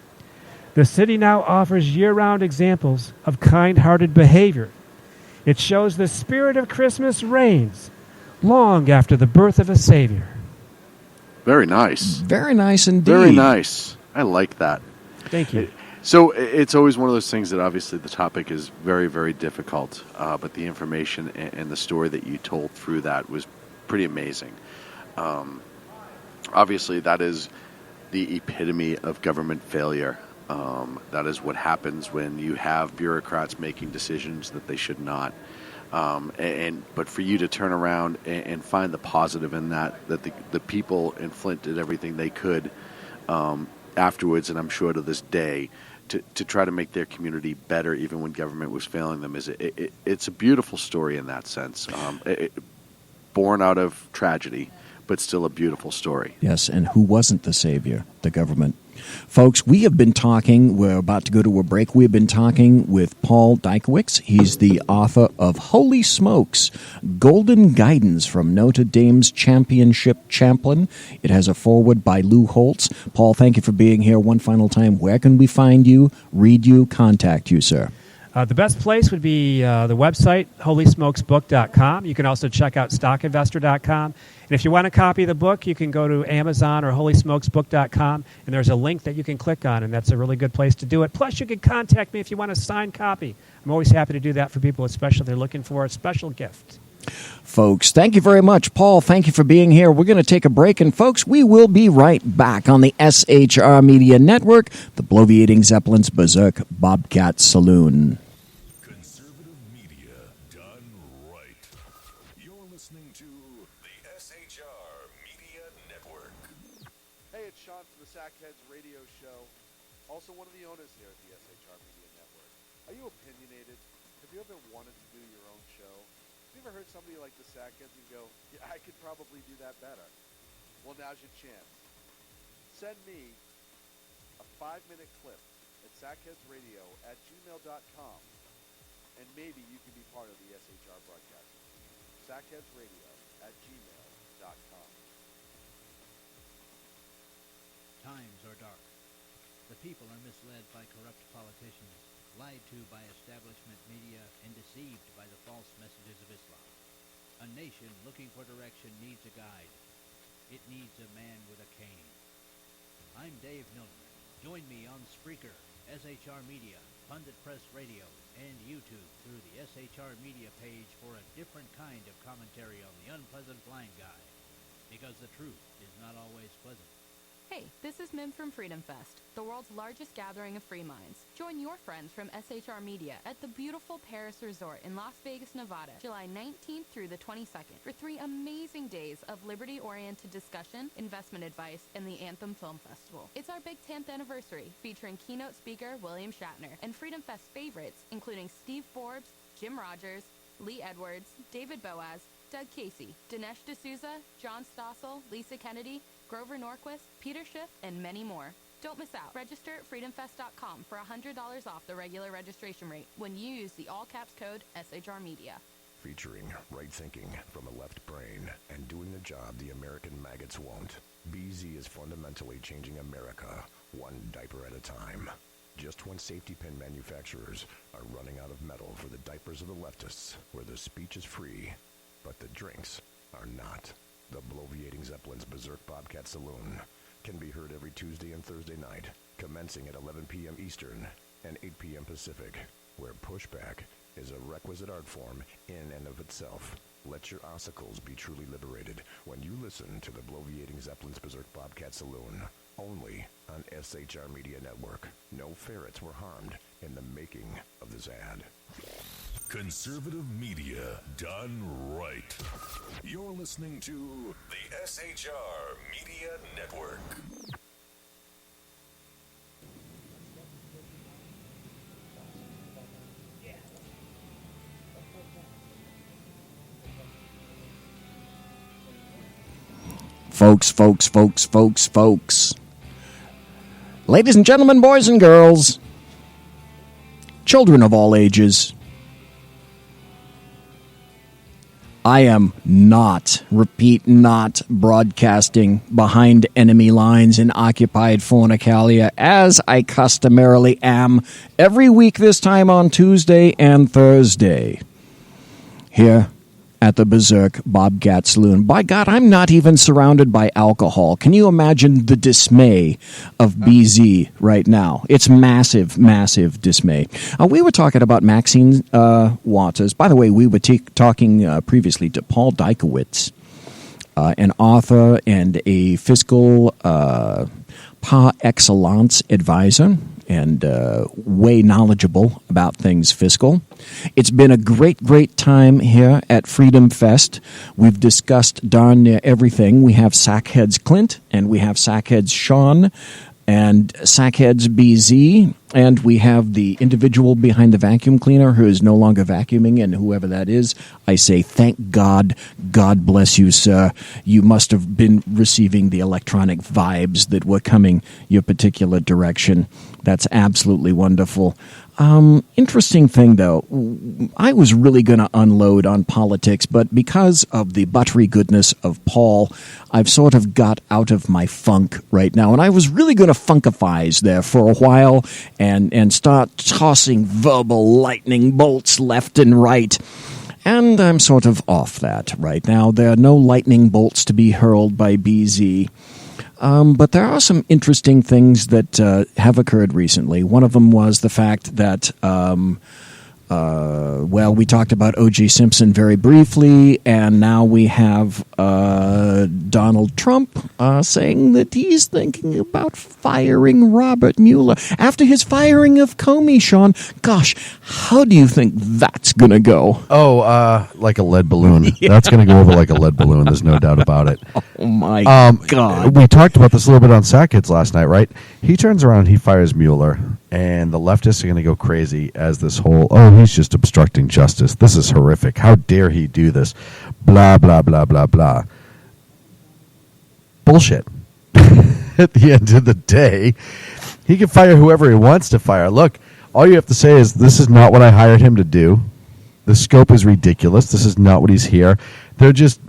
The city now offers year-round examples of kind-hearted behavior. It shows the spirit of Christmas reigns long after the birth of a Savior. Very nice. Very nice indeed. Very nice. I like that. Thank you. So it's always one of those things that obviously the topic is very, very difficult, but the information and the story that you told through that was pretty amazing. Obviously, that is the epitome of government failure. That is what happens when you have bureaucrats making decisions that they should not. But for you to turn around and find the positive in that the people in Flint did everything they could afterwards, and I'm sure to this day, to try to make their community better, even when government was failing them. It's a beautiful story in that sense, born out of tragedy, but still a beautiful story. Yes, and who wasn't the savior? The government. Folks, we have been talking, we're about to go to a break, we have been talking with Paul Dykowicz. He's the author of Holy Smokes, Golden Guidance from Notre Dame's Championship Champlain. It has a foreword by Lou Holtz. Paul, thank you for being here one final time. Where can we find you, read you, contact you, sir? The best place would be the website, holysmokesbook.com. You can also check out stockinvestor.com. And if you want a copy of the book, you can go to Amazon or holysmokesbook.com, and there's a link that you can click on, and that's a really good place to do it. Plus, you can contact me if you want a signed copy. I'm always happy to do that for people, especially if they're looking for a special gift. Folks, thank you very much. Paul, thank you for being here. We're going to take a break, and folks, we will be right back on the SHR Media Network, the Bloviating Zeppelin's Berserk Bobcat Saloon. Conservative media done right. You're listening to the SHR Media Network. Hey, it's Sean from the Sackheads Radio Show, also one of the owners here at the SHR Media Network. Are you opinionated? Have you ever wanted to do your own show? Have you ever heard somebody like the Sackheads and go, yeah, I could probably do that better? Well, now's your chance. Send me a 5-minute clip at sackheadsradio@gmail.com, and maybe you can be part of the SHR broadcast. sackheadsradio@gmail.com. Times are dark. The people are misled by corrupt politicians, lied to by establishment media, and deceived by the false messages of Islam. A nation looking for direction needs a guide. It needs a man with a cane. I'm Dave Milton. Join me on Spreaker, SHR Media, Pundit Press Radio, and YouTube through the SHR Media page for a different kind of commentary on the unpleasant blind guy. Because the truth is not always pleasant. Hey, this is Mim from Freedom Fest, the world's largest gathering of free minds. Join your friends from SHR Media at the beautiful Paris Resort in Las Vegas, Nevada, July 19th through the 22nd for 3 amazing days of liberty-oriented discussion, investment advice, and the Anthem Film Festival. It's our big 10th anniversary, featuring keynote speaker William Shatner and Freedom Fest favorites, including Steve Forbes, Jim Rogers, Lee Edwards, David Boaz, Doug Casey, Dinesh D'Souza, John Stossel, Lisa Kennedy, Grover Norquist, Peter Schiff, and many more. Don't miss out. Register at freedomfest.com for $100 off the regular registration rate when you use the all-caps code SHR Media. Featuring right thinking from a left brain and doing the job the American maggots won't. BZ is fundamentally changing America, one diaper at a time. Just when safety pin manufacturers are running out of metal for the diapers of the leftists, where the speech is free, but the drinks are not. The Bloviating Zeppelin's Berserk Bobcat Saloon can be heard every Tuesday and Thursday night, commencing at 11 p.m. Eastern and 8 p.m. Pacific, where pushback is a requisite art form in and of itself. Let your ossicles be truly liberated when you listen to the Bloviating Zeppelin's Berserk Bobcat Saloon, only on SHR Media Network. No ferrets were harmed in the making of this ad. Conservative media done right. You're listening to the SHR Media Network. Folks. Ladies and gentlemen, boys and girls, children of all ages, I am not broadcasting behind enemy lines in occupied Fornicalia, as I customarily am every week this time on Tuesday and Thursday, here at the Berserk Bobcat Saloon. By God, I'm not even surrounded by alcohol. Can you imagine the dismay of BZ right now? It's massive dismay. We were talking about Maxine Waters. By the way, we were talking previously to Paul Dykowicz, an author and a fiscal par excellence advisor, and way knowledgeable about things fiscal. It's been a great time here at Freedom Fest. We've discussed darn near everything. We have Sackheads Clint and we have Sackheads Sean and Sackheads BZ, and we have the individual behind the vacuum cleaner who is no longer vacuuming, and whoever that is, I say thank God. God bless you, sir. You must have been receiving the electronic vibes that were coming your particular direction. That's absolutely wonderful. Interesting thing, though, I was really going to unload on politics, but because of the buttery goodness of Paul, I've sort of got out of my funk right now. And I was really going to funkifize there for a while and start tossing verbal lightning bolts left and right. And I'm sort of off that right now. There are no lightning bolts to be hurled by BZ. But there are some interesting things that have occurred recently. One of them was the fact that, we talked about O.J. Simpson very briefly, and now we have Donald Trump saying that he's thinking about firing Robert Mueller after his firing of Comey, Sean. Gosh, how do you think that's going to go? Oh, like a lead balloon. Yeah. That's going to go over like a lead balloon. There's no doubt about it. Oh, my God. We talked about this a little bit on Sackheads last night, right? He turns around, he fires Mueller, and the leftists are going to go crazy as this whole, he's just obstructing justice. This is horrific. How dare he do this? Blah, blah, blah, blah, blah. Bullshit. At the end of the day, he can fire whoever he wants to fire. Look, all you have to say is, this is not what I hired him to do. The scope is ridiculous. This is not what he's here. They're just...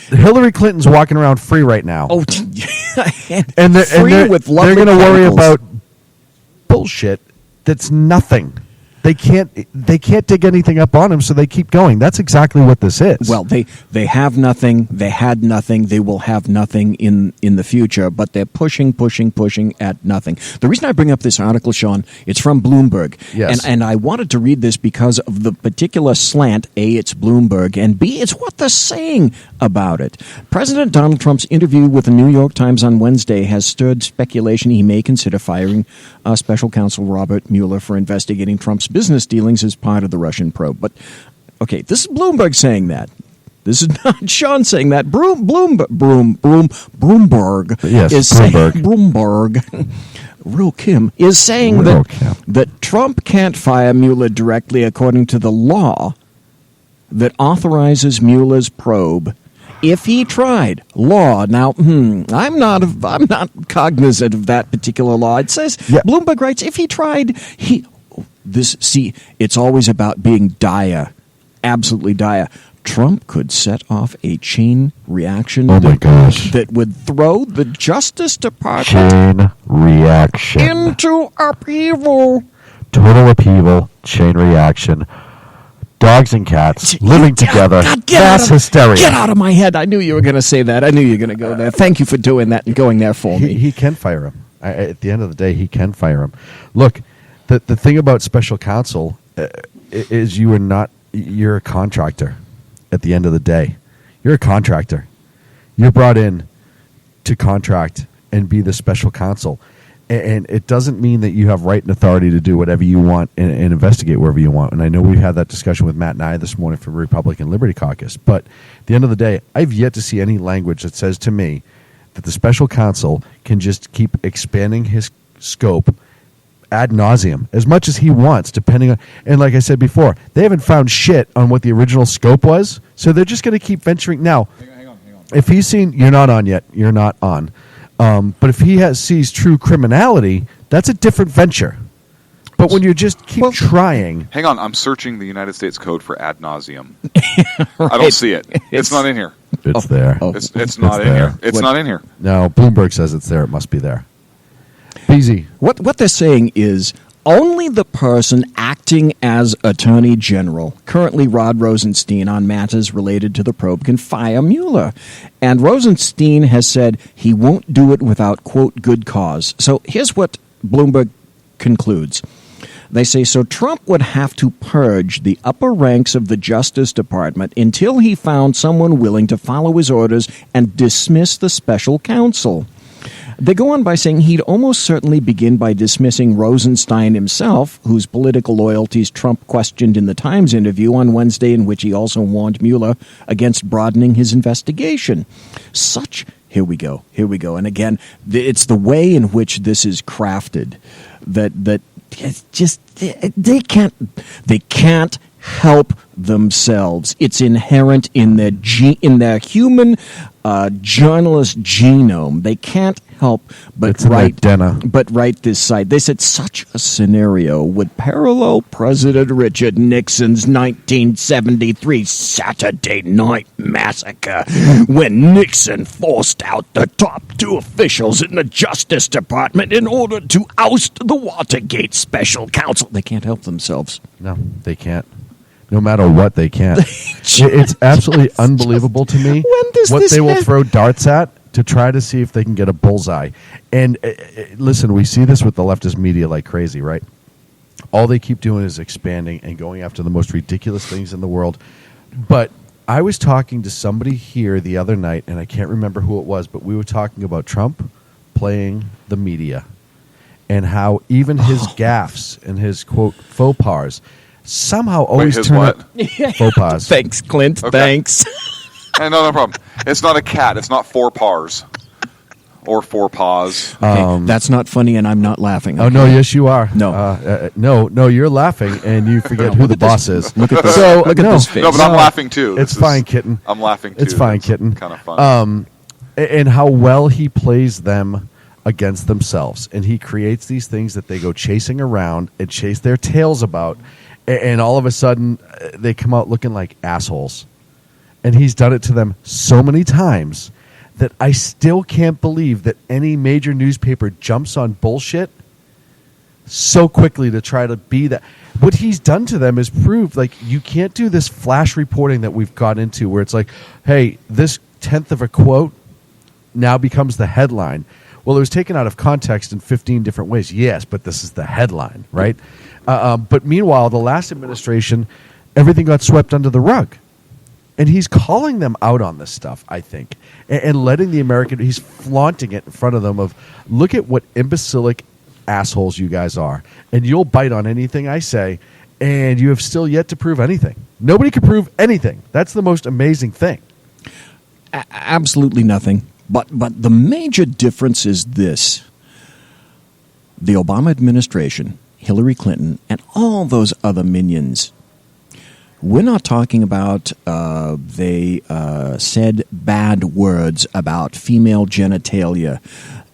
Hillary Clinton's walking around free right now. Oh, and they're with going to worry about bullshit that's nothing. They can't dig anything up on him, so they keep going. That's exactly what this is. Well, they have nothing. They had nothing. They will have nothing in the future, but they're pushing at nothing. The reason I bring up this article, Sean, it's from Bloomberg. Yes. And I wanted to read this because of the particular slant. A, it's Bloomberg, and B, it's what they're saying about it. President Donald Trump's interview with the New York Times on Wednesday has stirred speculation he may consider firing special counsel Robert Mueller for investigating Trump's business dealings as part of the Russian probe. But, okay, this is Bloomberg saying that. This is not Sean saying that. Bloomberg yes, is Bloomberg. saying Bloomberg. Real Kim is saying that Trump can't fire Mueller directly according to the law that authorizes Mueller's probe. If he tried law, now I'm not cognizant of that particular law. It says Bloomberg writes if he tried it's always about being dire, absolutely dire. Trump could set off a chain reaction that would throw the Justice Department into upheaval. Total upheaval, chain reaction. Dogs and cats living together. Mass hysteria. Get out of my head. I knew you were going to say that. I knew you were going to go there. Thank you for doing that and going there for me. He can fire him. At the end of the day, he can fire him. Look, the thing about special counsel is you're a contractor. At the end of the day, you're a contractor. You're brought in to contract and be the special counsel. And it doesn't mean that you have right and authority to do whatever you want and investigate wherever you want. And I know we've had that discussion with Matt and I this morning from Republican Liberty Caucus. But at the end of the day, I've yet to see any language that says to me that the special counsel can just keep expanding his scope ad nauseum as much as he wants, depending on. And like I said before, they haven't found shit on what the original scope was, so they're just going to keep venturing. Now, hang on. If he's seen, you're not on yet. You're not on. But if he sees true criminality, that's a different venture. But when you just keep trying... Hang on, I'm searching the United States Code for ad nauseum. Right. I don't see it. It's not in here. It's there. It's not in here. It's not in here. No, Bloomberg says it's there. It must be there. Easy. What they're saying is only the person acting as Attorney General, currently Rod Rosenstein, on matters related to the probe can fire Mueller. And Rosenstein has said he won't do it without, quote, good cause. So here's what Bloomberg concludes. They say, so Trump would have to purge the upper ranks of the Justice Department until he found someone willing to follow his orders and dismiss the special counsel. They go on by saying he'd almost certainly begin by dismissing Rosenstein himself, whose political loyalties Trump questioned in the Times interview on Wednesday, in which he also warned Mueller against broadening his investigation. Such Here we go. And again, it's the way in which this is crafted that it's just they can't help themselves. It's inherent in their human journalist genome. They can't help but write this site. They said such a scenario would parallel President Richard Nixon's 1973 Saturday Night Massacre, when Nixon forced out the top 2 officials in the Justice Department in order to oust the Watergate special counsel. They can't help themselves. No, they can't. No matter what, they can't. It's absolutely unbelievable to me what they will throw darts at to try to see if they can get a bullseye. And listen, we see this with the leftist media like crazy, right? All they keep doing is expanding and going after the most ridiculous things in the world. But I was talking to somebody here the other night, and I can't remember who it was, but we were talking about Trump playing the media and how even his gaffes and his, quote, faux pas somehow always turn out faux pas. Thanks, Clint. Okay. Thanks. No problem. It's not a cat. It's not 4 paws or 4 paws. Okay, that's not funny, and I'm not laughing. Okay. Oh no, yes you are. No, no, you're laughing, and you forget who the boss is. Look at this. Look at this face. No, but I'm laughing too. It's fine, kitten. I'm laughing too. It's fine, kitten. Kind of fun. And how well he plays them against themselves, and he creates these things that they go chasing around and chase their tails about, and all of a sudden they come out looking like assholes. And he's done it to them so many times that I still can't believe that any major newspaper jumps on bullshit so quickly to try to be that. What he's done to them is proved, like, you can't do this flash reporting that we've got into where it's like, hey, this 10th of a quote now becomes the headline. Well, it was taken out of context in 15 different ways. Yes, but this is the headline, right? But meanwhile, the last administration, everything got swept under the rug. And he's calling them out on this stuff, I think, and letting the American, he's flaunting it in front of them of, look at what imbecilic assholes you guys are. And you'll bite on anything I say, and you have still yet to prove anything. Nobody can prove anything. That's the most amazing thing. Absolutely nothing. But the major difference is this. The Obama administration, Hillary Clinton, and all those other minions, we're not talking about they said bad words about female genitalia.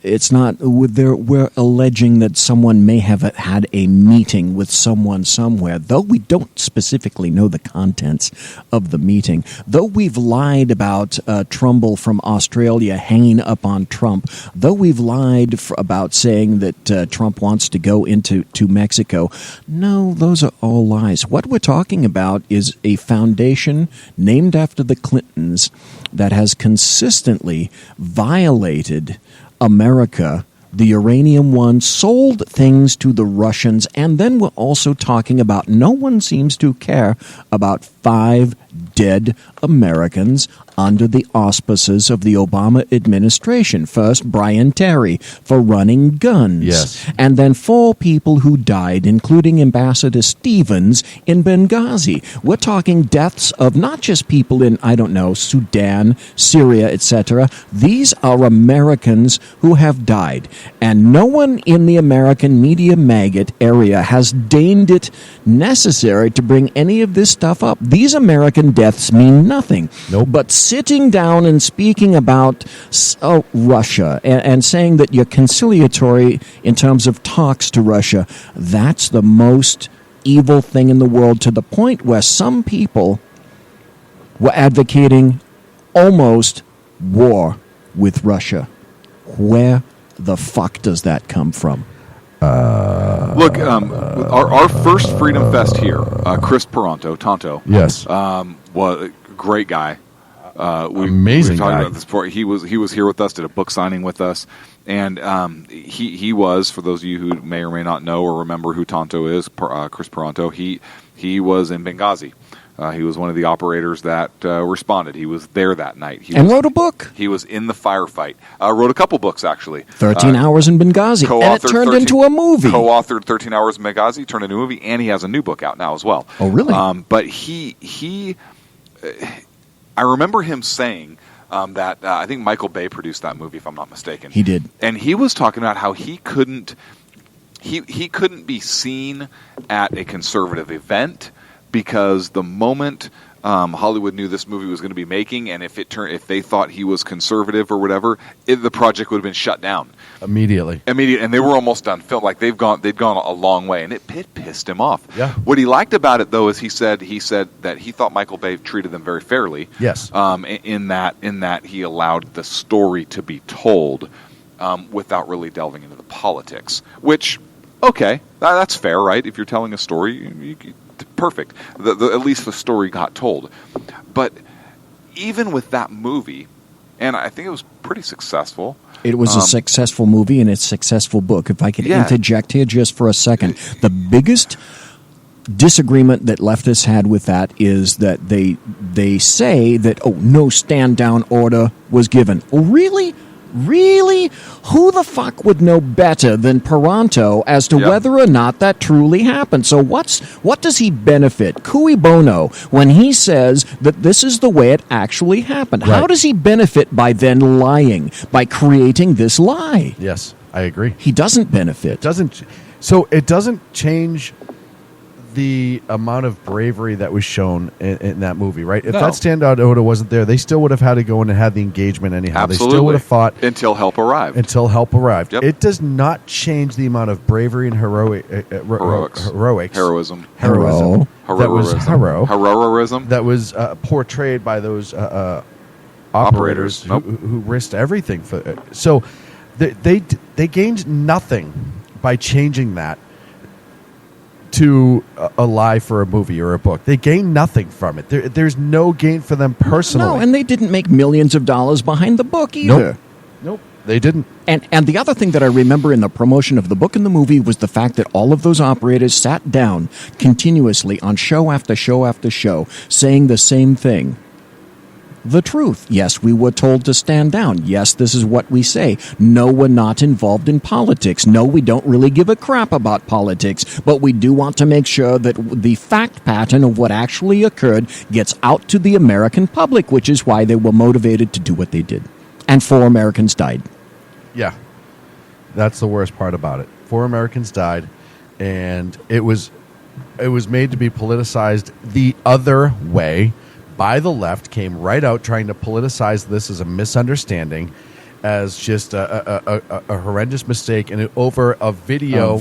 It's not. We're alleging that someone may have had a meeting with someone somewhere, though we don't specifically know the contents of the meeting. Though we've lied about Trumbull from Australia hanging up on Trump. Though we've lied about saying that Trump wants to go into Mexico. No, those are all lies. What we're talking about is a foundation named after the Clintons that has consistently violated America, the uranium one, sold things to the Russians, and then we're also talking about no one seems to care about 5 dead Americans under the auspices of the Obama administration. First, Brian Terry for running guns. Yes. And then 4 people who died, including Ambassador Stevens in Benghazi. We're talking deaths of not just people in, Sudan, Syria, etc. These are Americans who have died. And no one in the American media maggot area has deigned it necessary to bring any of this stuff up. These American deaths mean nothing. Nope. But sitting down and speaking about Russia and saying that you're conciliatory in terms of talks to Russia, that's the most evil thing in the world, to the point where some people were advocating almost war with Russia. Where the fuck does that come from? Look, our first Freedom Fest here, Chris Tonto. Yes. Was a great guy. Amazing we guy. About this before. He was here with us, did a book signing with us, and he was, for those of you who may or may not know or remember who Tonto is, Chris Peranto. He was in Benghazi. He was one of the operators that responded. He was there that night. Wrote a book. He was in the firefight. Wrote a couple books, actually. 13 Hours in Benghazi. And it turned into a movie. Co-authored 13 Hours in Benghazi, turned into a movie, and he has a new book out now as well. Oh, really? But he I remember him saying that I think Michael Bay produced that movie, if I'm not mistaken. He did. And he was talking about how he couldn't be seen at a conservative event because the moment Hollywood knew this movie was going to be making, and if they thought he was conservative or whatever, the project would have been shut down immediately. And they were almost done film. Like they'd gone a long way, and it pissed him off. Yeah. What he liked about it though is he said that he thought Michael Bay treated them very fairly. Yes. In that he allowed the story to be told without really delving into the politics. Which, okay, that's fair, right? If you're telling a story, perfect. At least the story got told. But even with that movie, and I think it was pretty successful. It was a successful movie and a successful book. If I could interject here just for a second. The biggest disagreement that leftists had with that is that they say that, no stand-down order was given. Oh, really? Really? Who the fuck would know better than Peranto as to whether or not that truly happened? So what does he benefit, cui bono, when he says that this is the way it actually happened? Right. How does he benefit by then lying, by creating this lie? Yes, I agree. He doesn't benefit. It doesn't change the amount of bravery that was shown in that movie, right? If that standout order wasn't there, they still would have had to go in and have the engagement anyhow. Absolutely. They still would have fought until help arrived. Yep. It does not change the amount of bravery and heroism. Heroism. That was portrayed by those operators who risked everything for it. So they gained nothing by changing that to a lie for a movie or a book. They gain nothing from it. There's no gain for them personally. No, and they didn't make millions of dollars behind the book either. Nope, they didn't. And the other thing that I remember in the promotion of the book and the movie was the fact that all of those operators sat down continuously on show after show after show saying the same thing. The truth. Yes, we were told to stand down. Yes, this is what we say. No, we're not involved in politics. No, we don't really give a crap about politics, but we do want to make sure that the fact pattern of what actually occurred gets out to the American public, which is why they were motivated to do what they did. And 4 Americans died. Yeah. That's the worst part about it. 4 Americans died, and it was made to be politicized the other way by the left, came right out trying to politicize this as a misunderstanding, as just a horrendous mistake, and over a video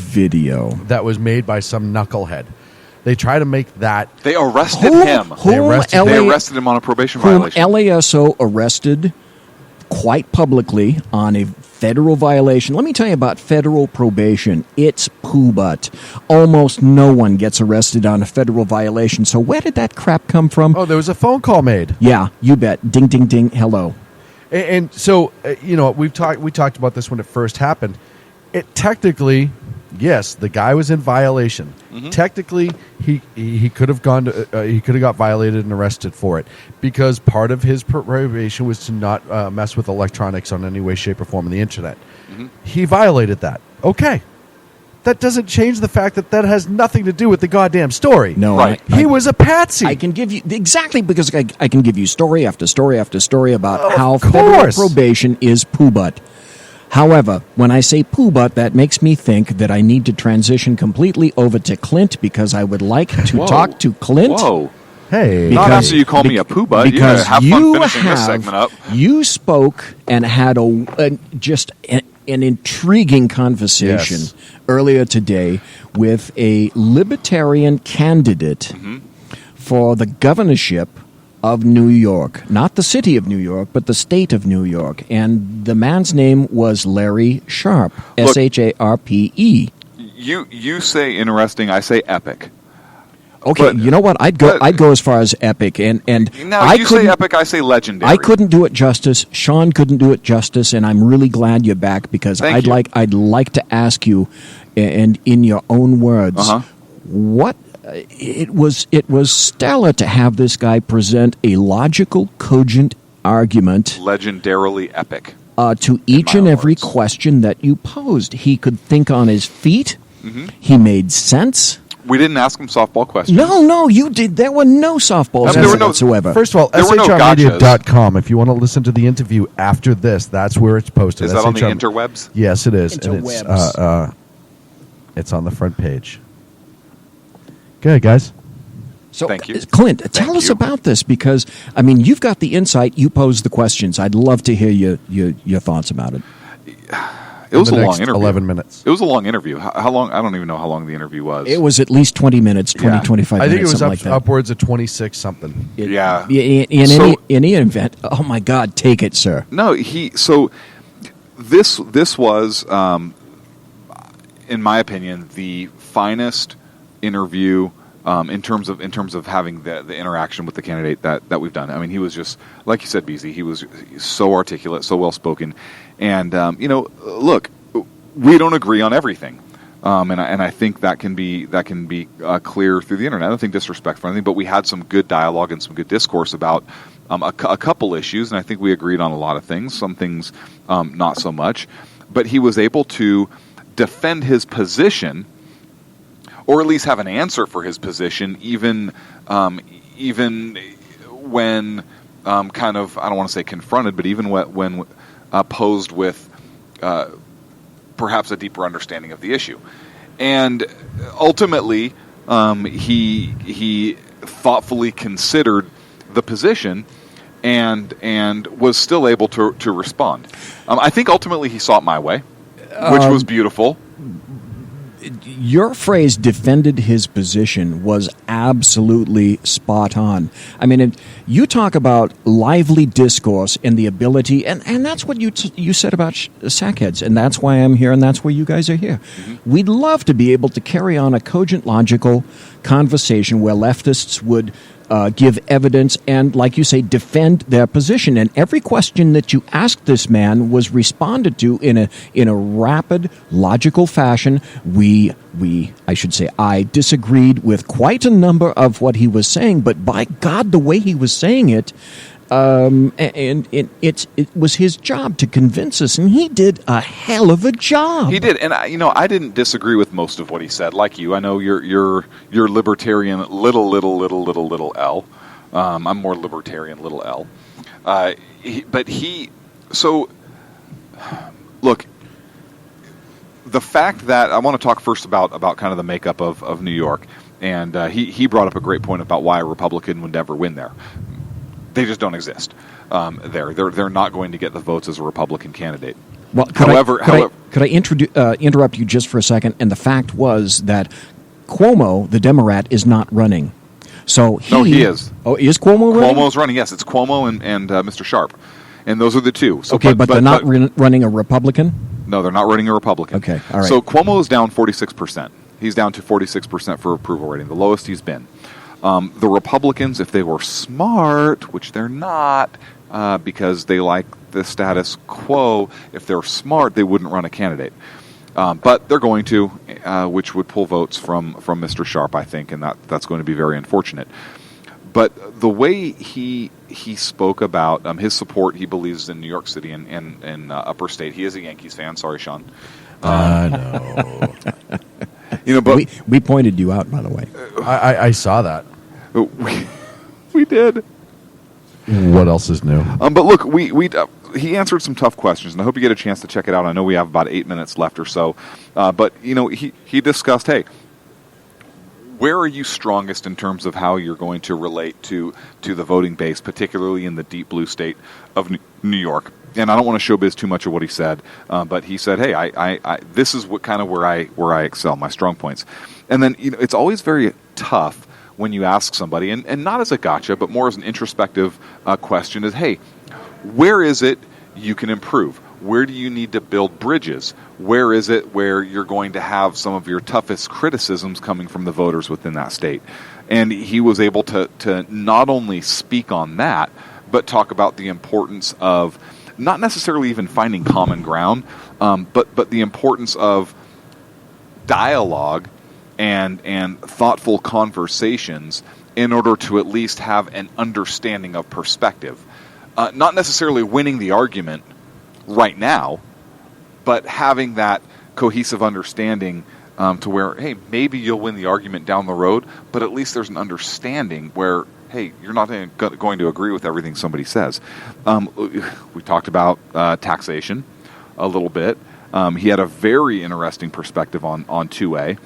that was made by some knucklehead. They try to make that. They arrested him. They arrested him on a probation violation. LASO arrested quite publicly on a federal violation. Let me tell you about federal probation. It's poo-butt. Almost no one gets arrested on a federal violation. So where did that crap come from? Oh, there was a phone call made. Yeah, you bet. Ding, ding, ding. Hello. And so, we talked about this when it first happened. It technically, yes, the guy was in violation. Mm-hmm. Technically, he could have got violated and arrested for it, because part of his probation was to not mess with electronics on any way, shape, or form on the internet. Mm-hmm. He violated that. Okay. That doesn't change the fact that has nothing to do with the goddamn story. No, right. He was a patsy. I can give you because I can give you story after story after story about how federal probation is poo-butt. However, when I say poo-butt, that makes me think that I need to transition completely over to Clint, because I would like to talk to Clint. Whoa. Hey. Not after you call me a poo-butt. Because have fun finishing this segment up. You spoke and had just an intriguing conversation earlier today with a libertarian candidate for the governorship of New York. Not the city of New York, but the state of New York. And the man's name was Larry Sharpe, S-H-A-R-P-E. You say interesting, I say epic. Okay, but, you know what? I'd go as far as epic, and now you say epic, I say legendary. I couldn't do it justice. Sean couldn't do it justice, and I'm really glad you're back, because I'd like to ask you, and in your own words, what it was stellar to have this guy present a logical, cogent argument, legendarily epic, to each and every question that you posed. He could think on his feet. Mm-hmm. He made sense. We didn't ask him softball questions. No, you did. There were no softballs There were no- whatsoever. First of all, There were no shrmedia.com. If you want to listen to the interview after this, that's where it's posted. Is that on the SHR interwebs? Yes, it is. And Interwebs. it's on the front page. Good, guys. So, Thank you. Clint, tell us you. about this because, I mean, you've got the insight. You pose the questions. I'd love to hear your thoughts about it. It was In a the long next interview. 11 minutes. It was a long interview. How long? I don't even know how long the interview was. It was at least 20 minutes, 25 I think minutes, it was something like that. upwards of 26 something. Yeah. In So- any event, oh my God, take it, sir. No, so this was, in my opinion, the finest interview in terms of having the interaction with the candidate that we've done. I mean, he was just like you said, BZ. He was so articulate, so well spoken, and look, we don't agree on everything. And I think that can be clear through the internet. I don't think disrespect for anything, but we had some good dialogue and some good discourse about a couple issues, and I think we agreed on a lot of things. Some things not so much, but he was able to defend his position, or at least have an answer for his position, even when kind of, I don't want to say confronted, but even when posed with perhaps a deeper understanding of the issue. And ultimately, he thoughtfully considered the position and was still able to respond. I think ultimately he saw it my way, which was beautiful. Your phrase "defended his position" was absolutely spot on. I mean, you talk about lively discourse and the ability, and that's what you said about sackheads, and that's why I'm here, and that's why you guys are here. Mm-hmm. We'd love to be able to carry on a cogent, logical conversation where leftists would give evidence and, like you say, defend their position. And every question that you asked this man was responded to in a rapid, logical fashion. I disagreed with quite a number of what he was saying, but by God, the way he was saying it, it was his job to convince us, and he did a hell of a job. He did, and I didn't disagree with most of what he said. Like you, I know you're libertarian little L. I'm more libertarian little L. Look, the fact that I want to talk first about kind of the makeup of New York, and he brought up a great point about why a Republican would never win there. They just don't exist there. They're not going to get the votes as a Republican candidate. Well, could I interrupt you just for a second? And the fact was that Cuomo, the Democrat, is not running. So he is. Oh, is Cuomo running? Cuomo's running. Yes, it's Cuomo and Mr. Sharp, and those are the two. So, okay, but they're not running a Republican. No, they're not running a Republican. Okay, all right. So Cuomo is down 46%. He's down to 46% for approval rating, the lowest he's been. The Republicans, if they were smart, which they're not, because they like the status quo, if they're smart, they wouldn't run a candidate. But they're going to, which would pull votes from Mr. Sharp, I think, and that's going to be very unfortunate. But the way he spoke about his support, he believes in New York City and upper state. He is a Yankees fan. Sorry, Sean. No. But we pointed you out, by the way. I saw that. We did. What else is new? But look, he answered some tough questions, and I hope you get a chance to check it out. I know we have about 8 minutes left or so, but he discussed, hey, where are you strongest in terms of how you're going to relate to the voting base, particularly in the deep blue state of New York? And I don't want to showbiz too much of what he said, but he said, hey, I this is what kind of where I excel, my strong points. And then it's always very tough when you ask somebody, and not as a gotcha, but more as an introspective question is, hey, where is it you can improve? Where do you need to build bridges? Where is it where you're going to have some of your toughest criticisms coming from the voters within that state? And he was able to not only speak on that, but talk about the importance of not necessarily even finding common ground, but the importance of dialogue and thoughtful conversations in order to at least have an understanding of perspective. Not necessarily winning the argument right now, but having that cohesive understanding to where, hey, maybe you'll win the argument down the road, but at least there's an understanding where, hey, you're not going to agree with everything somebody says. We talked about taxation a little bit. He had a very interesting perspective on Tue.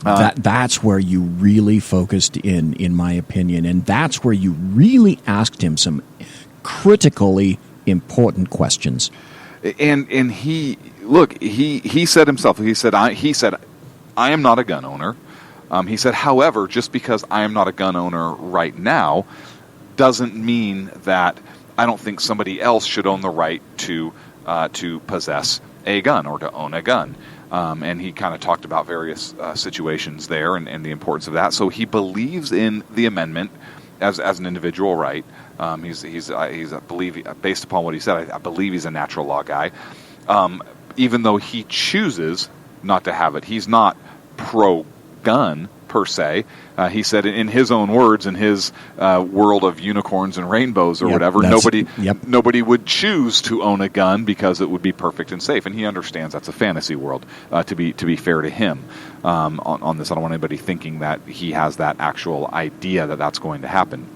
That's where you really focused in my opinion, and that's where you really asked him some critically important questions. And he said himself, he said, I am not a gun owner. He said, however, just because I am not a gun owner right now doesn't mean that I don't think somebody else should own the right to possess a gun or to own a gun. And he kind of talked about various situations there and the importance of that. So he believes in the amendment as an individual right. He's I believe, based upon what he said, I believe he's a natural law guy. Even though he chooses not to have it, he's not pro-gun per se. He said, in his own words, in his world of unicorns and rainbows or whatever, nobody would choose to own a gun because it would be perfect and safe. And he understands that's a fantasy world. To be fair to him on this, I don't want anybody thinking that he has that actual idea that that's going to happen.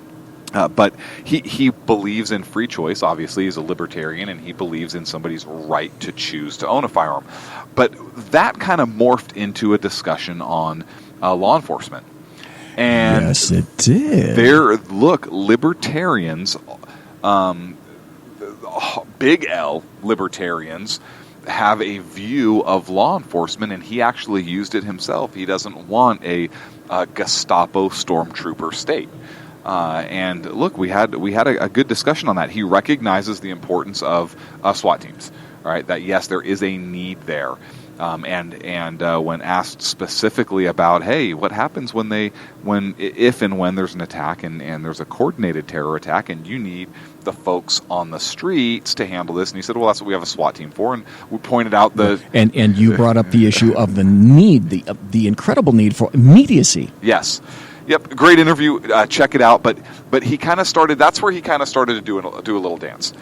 But he believes in free choice. Obviously, he's a libertarian, and he believes in somebody's right to choose to own a firearm. But that kind of morphed into a discussion on law enforcement. And yes, it did. Libertarians, big L libertarians, have a view of law enforcement, and he actually used it himself. He doesn't want a Gestapo stormtrooper state. And look, we had a good discussion on that. He recognizes the importance of SWAT teams. All right, that yes, there is a need there. And when asked specifically about, hey, what happens if and when there's an attack and there's a coordinated terror attack and you need the folks on the streets to handle this, and he said, well, that's what we have a SWAT team for, and we pointed out and you brought up the issue of the need, the incredible need for immediacy. Yes. Yep, great interview. Check it out. But he kind of started. That's where he kind of started to do a little dance.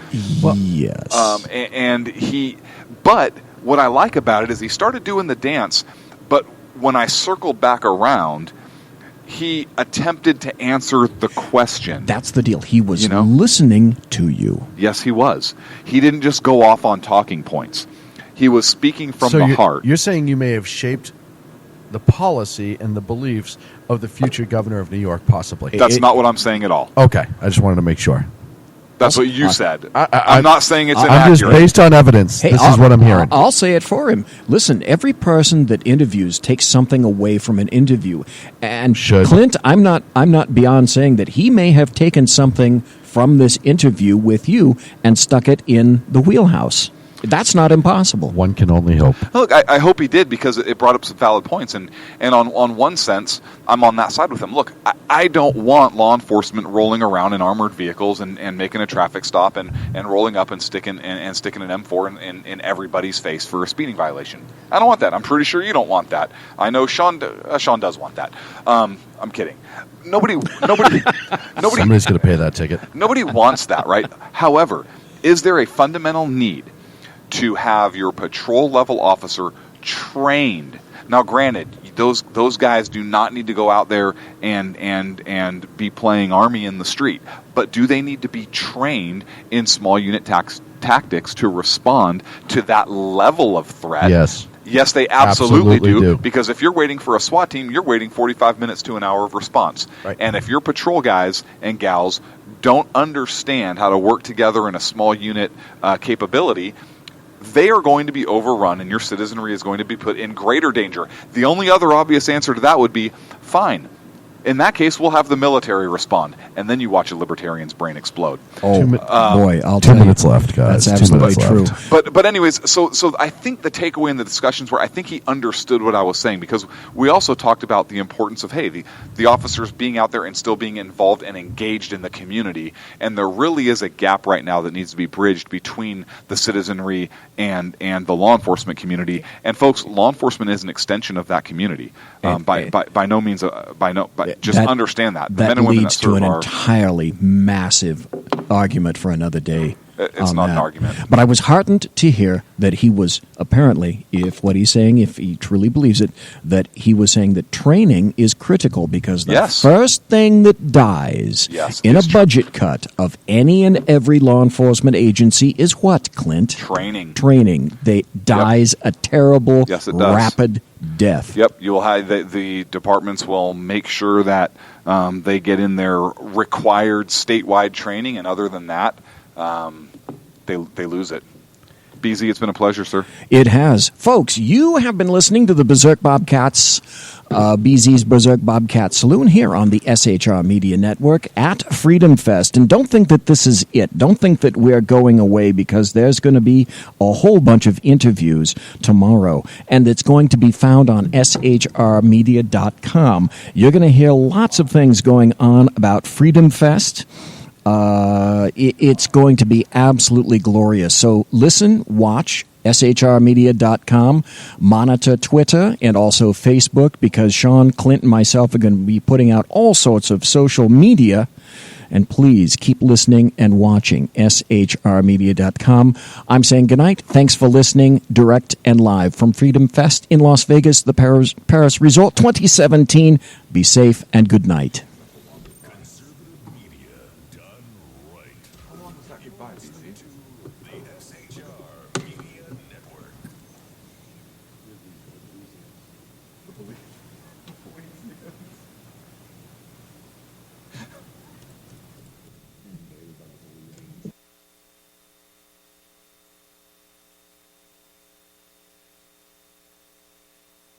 Well, yes. But what I like about it is he started doing the dance. But when I circled back around, he attempted to answer the question. That's the deal. He was listening to you. Yes, he was. He didn't just go off on talking points. He was speaking from the heart. You're saying you may have shaped the policy and the beliefs of the future governor of New York, possibly. That's not what I'm saying at all. Okay, I just wanted to make sure. That's what you said. I'm not saying it's inaccurate. I'm just based on evidence. This is what I'm hearing. I'll say it for him. Listen, every person that interviews takes something away from an interview. And Clint, I'm not beyond saying that he may have taken something from this interview with you and stuck it in the wheelhouse. That's not impossible. One can only hope. Look, I hope he did, because it brought up some valid points. And on one sense, I'm on that side with him. Look, I don't want law enforcement rolling around in armored vehicles and making a traffic stop and rolling up and sticking an M4 in everybody's face for a speeding violation. I don't want that. I'm pretty sure you don't want that. I know Sean does want that. I'm kidding. Nobody. Somebody's going to pay that ticket. Nobody wants that, right? However, is there a fundamental need to have your patrol level officer trained? Now, granted, those guys do not need to go out there and be playing army in the street, but do they need to be trained in small unit tactics to respond to that level of threat? Yes, they absolutely do. Because if you're waiting for a SWAT team, you're waiting 45 minutes to an hour of response. Right. And if your patrol guys and gals don't understand how to work together in a small unit capability, they are going to be overrun, and your citizenry is going to be put in greater danger. The only other obvious answer to that would be, fine. In that case, we'll have the military respond, and then you watch a libertarian's brain explode. Oh, boy, I'll tell 2 minutes left, guys. That's absolutely true. But anyways, so I think the takeaway in the discussions were, I think he understood what I was saying, because we also talked about the importance of, hey, the officers being out there and still being involved and engaged in the community, and there really is a gap right now that needs to be bridged between the citizenry and the law enforcement community. And folks, law enforcement is an extension of that community. By no means, just understand that. The that men and women leads to an entirely massive argument for another day. It's on not that. an argument. But I was heartened to hear that he was apparently, if what he's saying, if he truly believes it, that he was saying that training is critical because the first thing that dies in a budget cut of any and every law enforcement agency is what, Clint? Training. They dies a terrible, rapid death. Yep, you will have the departments will make sure that they get in their required statewide training, and other than that, they lose it. BZ, it's been a pleasure, sir. It has. Folks, you have been listening to the Berserk Bobcats, BZ's Berserk Bobcat Saloon here on the SHR Media Network at Freedom Fest. And don't think that this is it. Don't think that we're going away, because there's going to be a whole bunch of interviews tomorrow. And it's going to be found on shrmedia.com. You're going to hear lots of things going on about Freedom Fest. It's going to be absolutely glorious. So listen, watch, shrmedia.com, monitor Twitter and also Facebook, because Sean, Clint, and myself are going to be putting out all sorts of social media. And please keep listening and watching, shrmedia.com. I'm saying goodnight. Thanks for listening, direct and live from Freedom Fest in Las Vegas, the Paris Resort 2017. Be safe and good night.